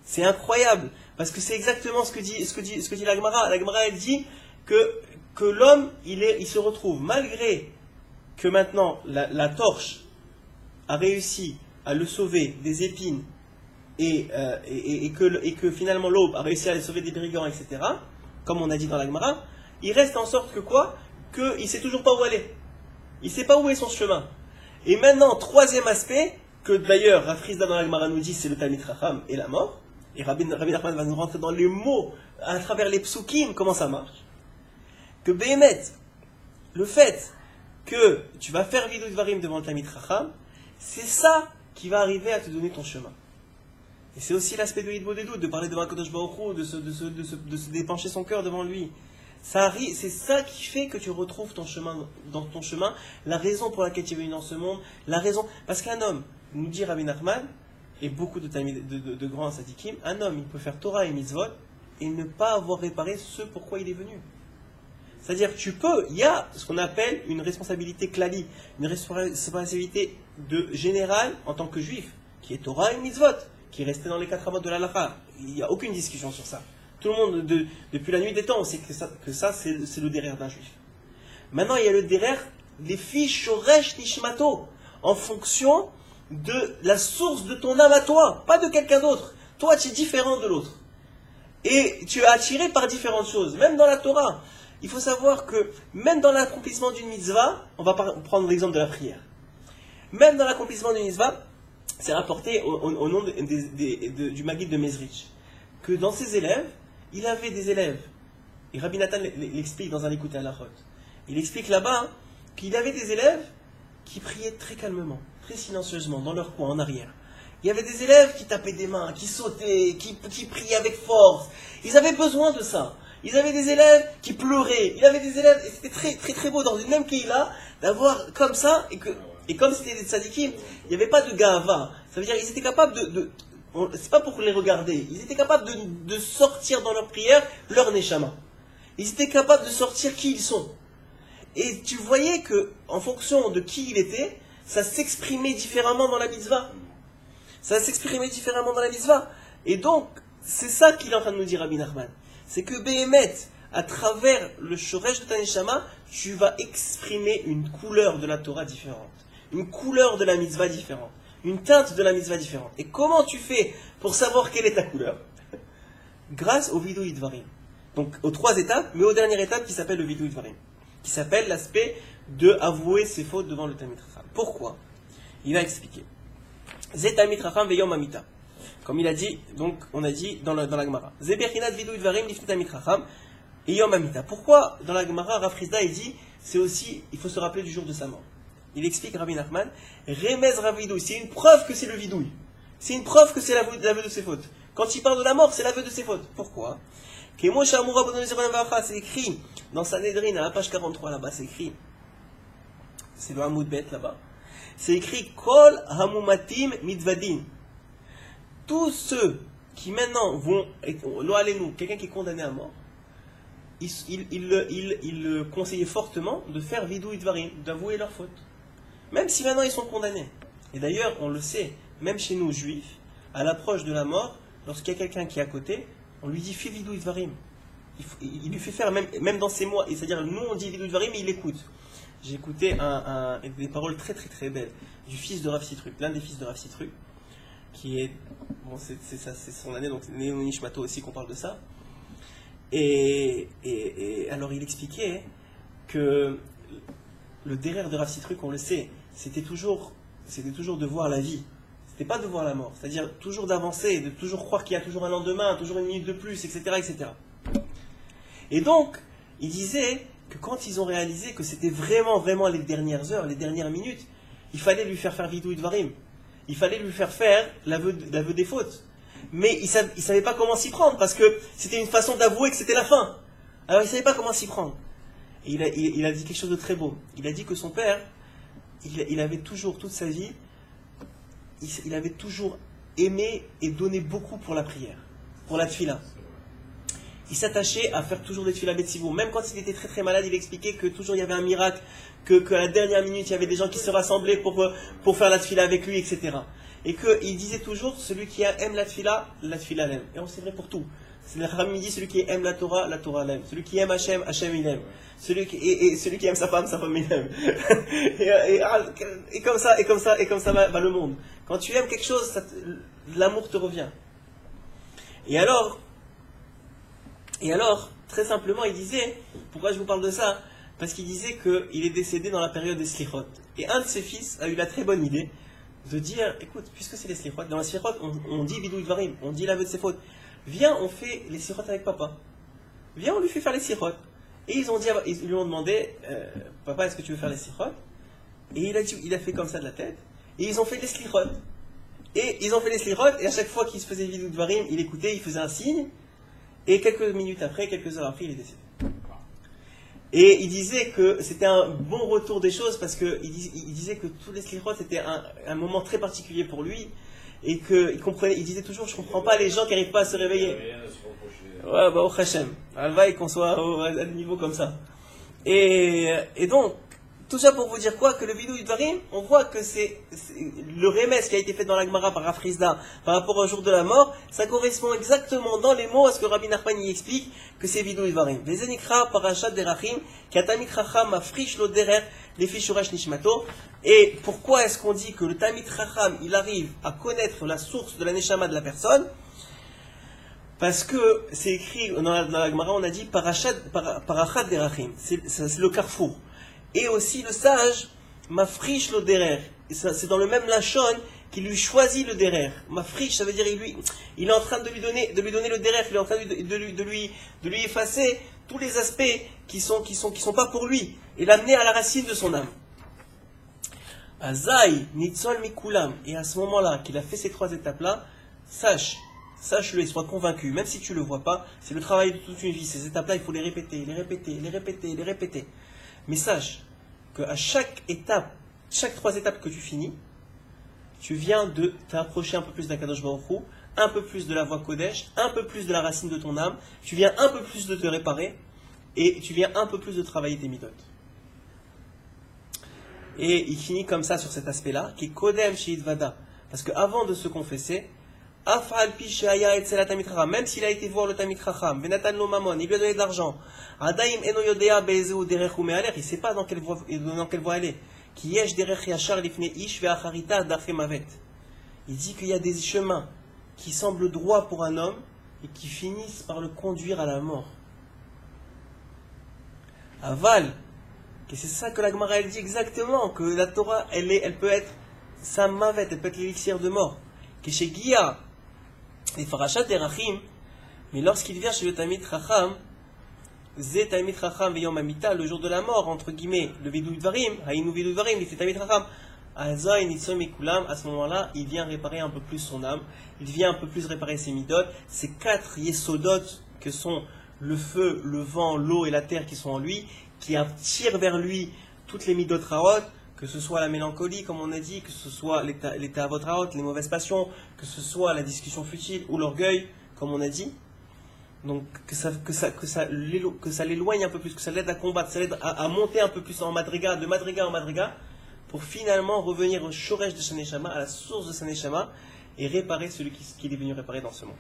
C'est incroyable, parce que c'est exactement ce que dit la Gemara. La Gemara, elle dit que l'homme, il se retrouve, malgré que maintenant la torche a réussi à le sauver des épines et que finalement l'aube a réussi à le sauver des brigands, etc., comme on a dit dans la Gemara, il reste en sorte qu'il ne sait toujours pas où aller. Il ne sait pas où est son chemin. Et maintenant, troisième aspect, que d'ailleurs Rav Chizda dans la Gemara nous dit, c'est le Talmid Chacham et la mort. Et Rabbi Nachman va nous rentrer dans les mots, à travers les psukim, comment ça marche. Que Behemet, le fait que tu vas faire Vidou Dvarim devant le Talmid Chacham, c'est ça qui va arriver à te donner ton chemin. Et c'est aussi l'aspect de Hidbo des doutes, de parler devant Kadosh Baruch Hu, de se dépencher son cœur devant lui. C'est ça qui fait que tu retrouves ton chemin, dans ton chemin, la raison pour laquelle tu es venu dans ce monde, la raison. Parce qu'un homme, nous dit Rabbi Nachman, et beaucoup de grands sadikim, un homme, il peut faire Torah et mitzvot, et ne pas avoir réparé ce pourquoi il est venu. C'est-à-dire, il y a ce qu'on appelle une responsabilité klali, une responsabilité générale en tant que juif, qui est Torah et mitzvot, qui est resté dans les 4 amots de l'halakha. Il n'y a aucune discussion sur ça. Tout le monde, depuis la nuit des temps, sait que ça c'est le derrière d'un juif. Maintenant, il y a le derrière des fiches shoresh nishmato, en fonction de la source de ton âme à toi, pas de quelqu'un d'autre. Toi, tu es différent de l'autre. Et tu es attiré par différentes choses, même dans la Torah. Il faut savoir que, même dans l'accomplissement d'une mitzvah, on va prendre l'exemple de la prière. Même dans l'accomplissement d'une mitzvah, c'est rapporté au nom du Maguid de Mezrich, que dans ses élèves, il avait des élèves Et Rabbi Nathan l'explique dans un écoute à la Chot. Il explique là-bas qu'il avait des élèves qui priaient très calmement, très silencieusement, dans leur coin, en arrière. Il y avait des élèves qui tapaient des mains, qui sautaient, qui priaient avec force. Ils avaient besoin de ça. Ils avaient des élèves qui pleuraient. Il y avait des élèves, et c'était très, très, très beau dans une même Keïla, d'avoir comme ça, et comme c'était des tzadikim, il n'y avait pas de gava. Ça veut dire qu'ils étaient capables c'est pas pour les regarder, ils étaient capables de sortir dans leur prière leur neshama. Ils étaient capables de sortir qui ils sont. Et tu voyais que, en fonction de qui il était, ça s'exprimait différemment dans la mitzvah. Ça s'exprimait différemment dans la mitzvah. Et donc, c'est ça qu'il est en train de nous dire Rabbi Nachman. C'est que Behemet, à travers le shoresh de ta neshama, tu vas exprimer une couleur de la Torah différente. Une couleur de la mitzvah différente. Une teinte de la mitzvah différente. Et comment tu fais pour savoir quelle est ta couleur? Grâce au vidui dvarim. Donc, aux 3 étapes, mais aux dernières étapes qui s'appelle le vidui dvarim. Qui s'appelle l'aspect de avouer ses fautes devant le Talmid Chacham. Pourquoi? Il va expliquer. Zé Talmid Chacham veyom amita. Comme il a dit, donc on a dit dans la Gemara. Zé bechinat vidui dvarim lifnei Talmid Chacham veyom amita. Pourquoi dans la Gemara, Rav Chizda il dit, c'est aussi, il faut se rappeler du jour de sa mort. Il explique Rabbi Nachman, Remez Ravidouille, c'est une preuve que c'est le vidouille. C'est une preuve que c'est l'aveu de ses fautes. Quand il parle de la mort, c'est l'aveu de ses fautes. Pourquoi? C'est écrit dans Sanhedrin, à la page 43 là-bas, c'est écrit, c'est le Hamoud Bet là-bas, c'est écrit Kol Hamumatim Mitvadin. Tous ceux qui maintenant vont, nous, quelqu'un qui est condamné à mort, il le conseillait fortement de faire vidou idvarim, d'avouer leurs fautes. Même si maintenant ils sont condamnés. Et d'ailleurs, on le sait, même chez nous juifs, à l'approche de la mort, lorsqu'il y a quelqu'un qui est à côté, on lui dit fais vidou idvarim. Il lui fait faire, même dans ses mots, c'est-à-dire nous on dit vidou idvarim, mais il écoute. J'ai écouté des paroles très très très belles du fils de Rav Sitruk, l'un des fils de Rav Sitruk, qui est, bon c'est son année, donc Néo Nishmato aussi qu'on parle de ça. Et alors il expliquait que le derrière de Rav Sitruk, on le sait, c'était toujours de voir la vie. C'était pas de voir la mort. C'est-à-dire toujours d'avancer, de toujours croire qu'il y a toujours un lendemain, toujours une minute de plus, etc., etc. Et donc, il disait que quand ils ont réalisé que c'était vraiment, vraiment les dernières heures, les dernières minutes, il fallait lui faire vidou idvarim. Il fallait lui faire l'aveu des fautes. Mais il ne savait pas comment s'y prendre, parce que c'était une façon d'avouer que c'était la fin. Alors il ne savait pas comment s'y prendre. Et il a dit quelque chose de très beau. Il a dit que son père, il avait toujours, toute sa vie, il avait toujours aimé et donné beaucoup pour la prière, pour la tfila. Il s'attachait à faire toujours des tfila betzivou. Même quand il était très très malade, il expliquait que toujours il y avait un miracle, que à la dernière minute, il y avait des gens qui se rassemblaient pour faire la tfila avec lui, etc. Et qu'il disait toujours, celui qui aime la tfila l'aime. Et c'est vrai pour tout. Le Rami dit, celui qui aime la Torah l'aime. Celui qui aime Hachem, Hachem il aime. Celui qui aime sa femme il aime. et comme ça va le monde. Quand tu aimes quelque chose, l'amour te revient. Et alors, très simplement, il disait, pourquoi je vous parle de ça? Parce qu'il disait qu'il est décédé dans la période des Slichot. Et un de ses fils a eu la très bonne idée de dire, écoute, puisque c'est les Slichot, dans les Slichot, on dit vidou idvarim, on dit l'aveu de ses fautes. Viens, on fait les Slichot avec papa. Viens, on lui fait faire les Slichot. Et ils lui ont demandé, papa, est-ce que tu veux faire les Slichot? Et il a fait comme ça de la tête. Et ils ont fait les Slichot. Et ils ont fait les Slichot, et à chaque fois qu'il se faisait vidou idvarim, il écoutait, il faisait un signe. Et quelques heures après, il est décédé. Et il disait que c'était un bon retour des choses parce qu'il disait que tous les slichot c'était un moment très particulier pour lui et il disait toujours je comprends pas les gens qui n'arrivent pas à se réveiller. Ouais, bah au Hachem, alvaï qu'on soit à un niveau comme ça. Et donc tout ça pour vous dire quoi? Que le vidou idvarim, on voit que c'est le remès qui a été fait dans la Gemara par Rav Chizda par rapport au jour de la mort, ça correspond exactement dans les mots à ce que Rabbi Nachman y explique que c'est vidou idvarim. Vezenikra parashat derachim, katamit chacham mafrish lo derer lefi shurash nishmato. Et pourquoi est-ce qu'on dit que le tamit chacham il arrive à connaître la source de la neshama de la personne? Parce que c'est écrit dans la Gemara, on a dit parashat derachim, c'est le carrefour. Et aussi le sage, mafrish le derer. C'est dans le même lachon qu'il lui choisit le derer. Mafrish, ça veut dire il est en train de lui donner le derer, il est en train de lui effacer tous les aspects qui sont pas pour lui, et l'amener à la racine de son âme. Azaï, Nitzol Mikulam, et à ce moment-là, qu'il a fait ces 3 étapes-là, sache-le et sois convaincu, même si tu ne le vois pas, c'est le travail de toute une vie, ces étapes-là, il faut les répéter, les répéter, les répéter, les répéter. Mais sache qu'à chaque étape, chaque 3 étapes que tu finis, tu viens de t'approcher un peu plus d'Akadosh Baruch Hu, un peu plus de la voie Kodesh, un peu plus de la racine de ton âme, tu viens un peu plus de te réparer, et tu viens un peu plus de travailler tes midot. Et il finit comme ça sur cet aspect-là, qui est Kodem Sheid Vada. Parce qu'avant de se confesser, Afal Pi Sheaya Etzel Tamid Chacham, même s'il a été voir le Tamid Chacham, Venatan Lo Mamon, il lui a donné de l'argent, Adaim Eno Yodea Be'ezeu Derech Ume'aler, il ne sait pas dans quelle voie aller. Ki Yesh Derech Yashar Lifne Ish Ve'acharita Dafe Mavet. Il dit qu'il y a des chemins qui semblent droits pour un homme et qui finissent par le conduire à la mort. Aval, et c'est ça que la Gemara elle dit exactement, que la Torah elle peut être sa mavet, elle peut être l'élixir de mort. Que chez Guilla, les Farachat Derachim, mais lorsqu'il vient chez le Tamid Chacham, Zé Tamid Chacham Veyom Amita, le jour de la mort, entre guillemets, le Vidou Dvarim, Haïnou Vidou Dvarim, il fait Tamid Chacham, Aza Initzom Ekulam, à ce moment-là, il vient réparer un peu plus son âme, il vient un peu plus réparer ses midot, ces 4 yesodot que sont le feu, le vent, l'eau et la terre qui sont en lui, qui attirent vers lui toutes les midot raot, que ce soit la mélancolie, comme on a dit, que ce soit les ta'avot raot, les mauvaises passions, que ce soit la discussion futile ou l'orgueil, comme on a dit. Donc que ça l'éloigne un peu plus, que ça l'aide à combattre, ça l'aide à monter un peu plus en madriga, de madriga en madriga, pour finalement revenir au shoresh de Shaneshama, à la source de Shaneshama, et réparer celui qu'il est venu réparer dans ce monde.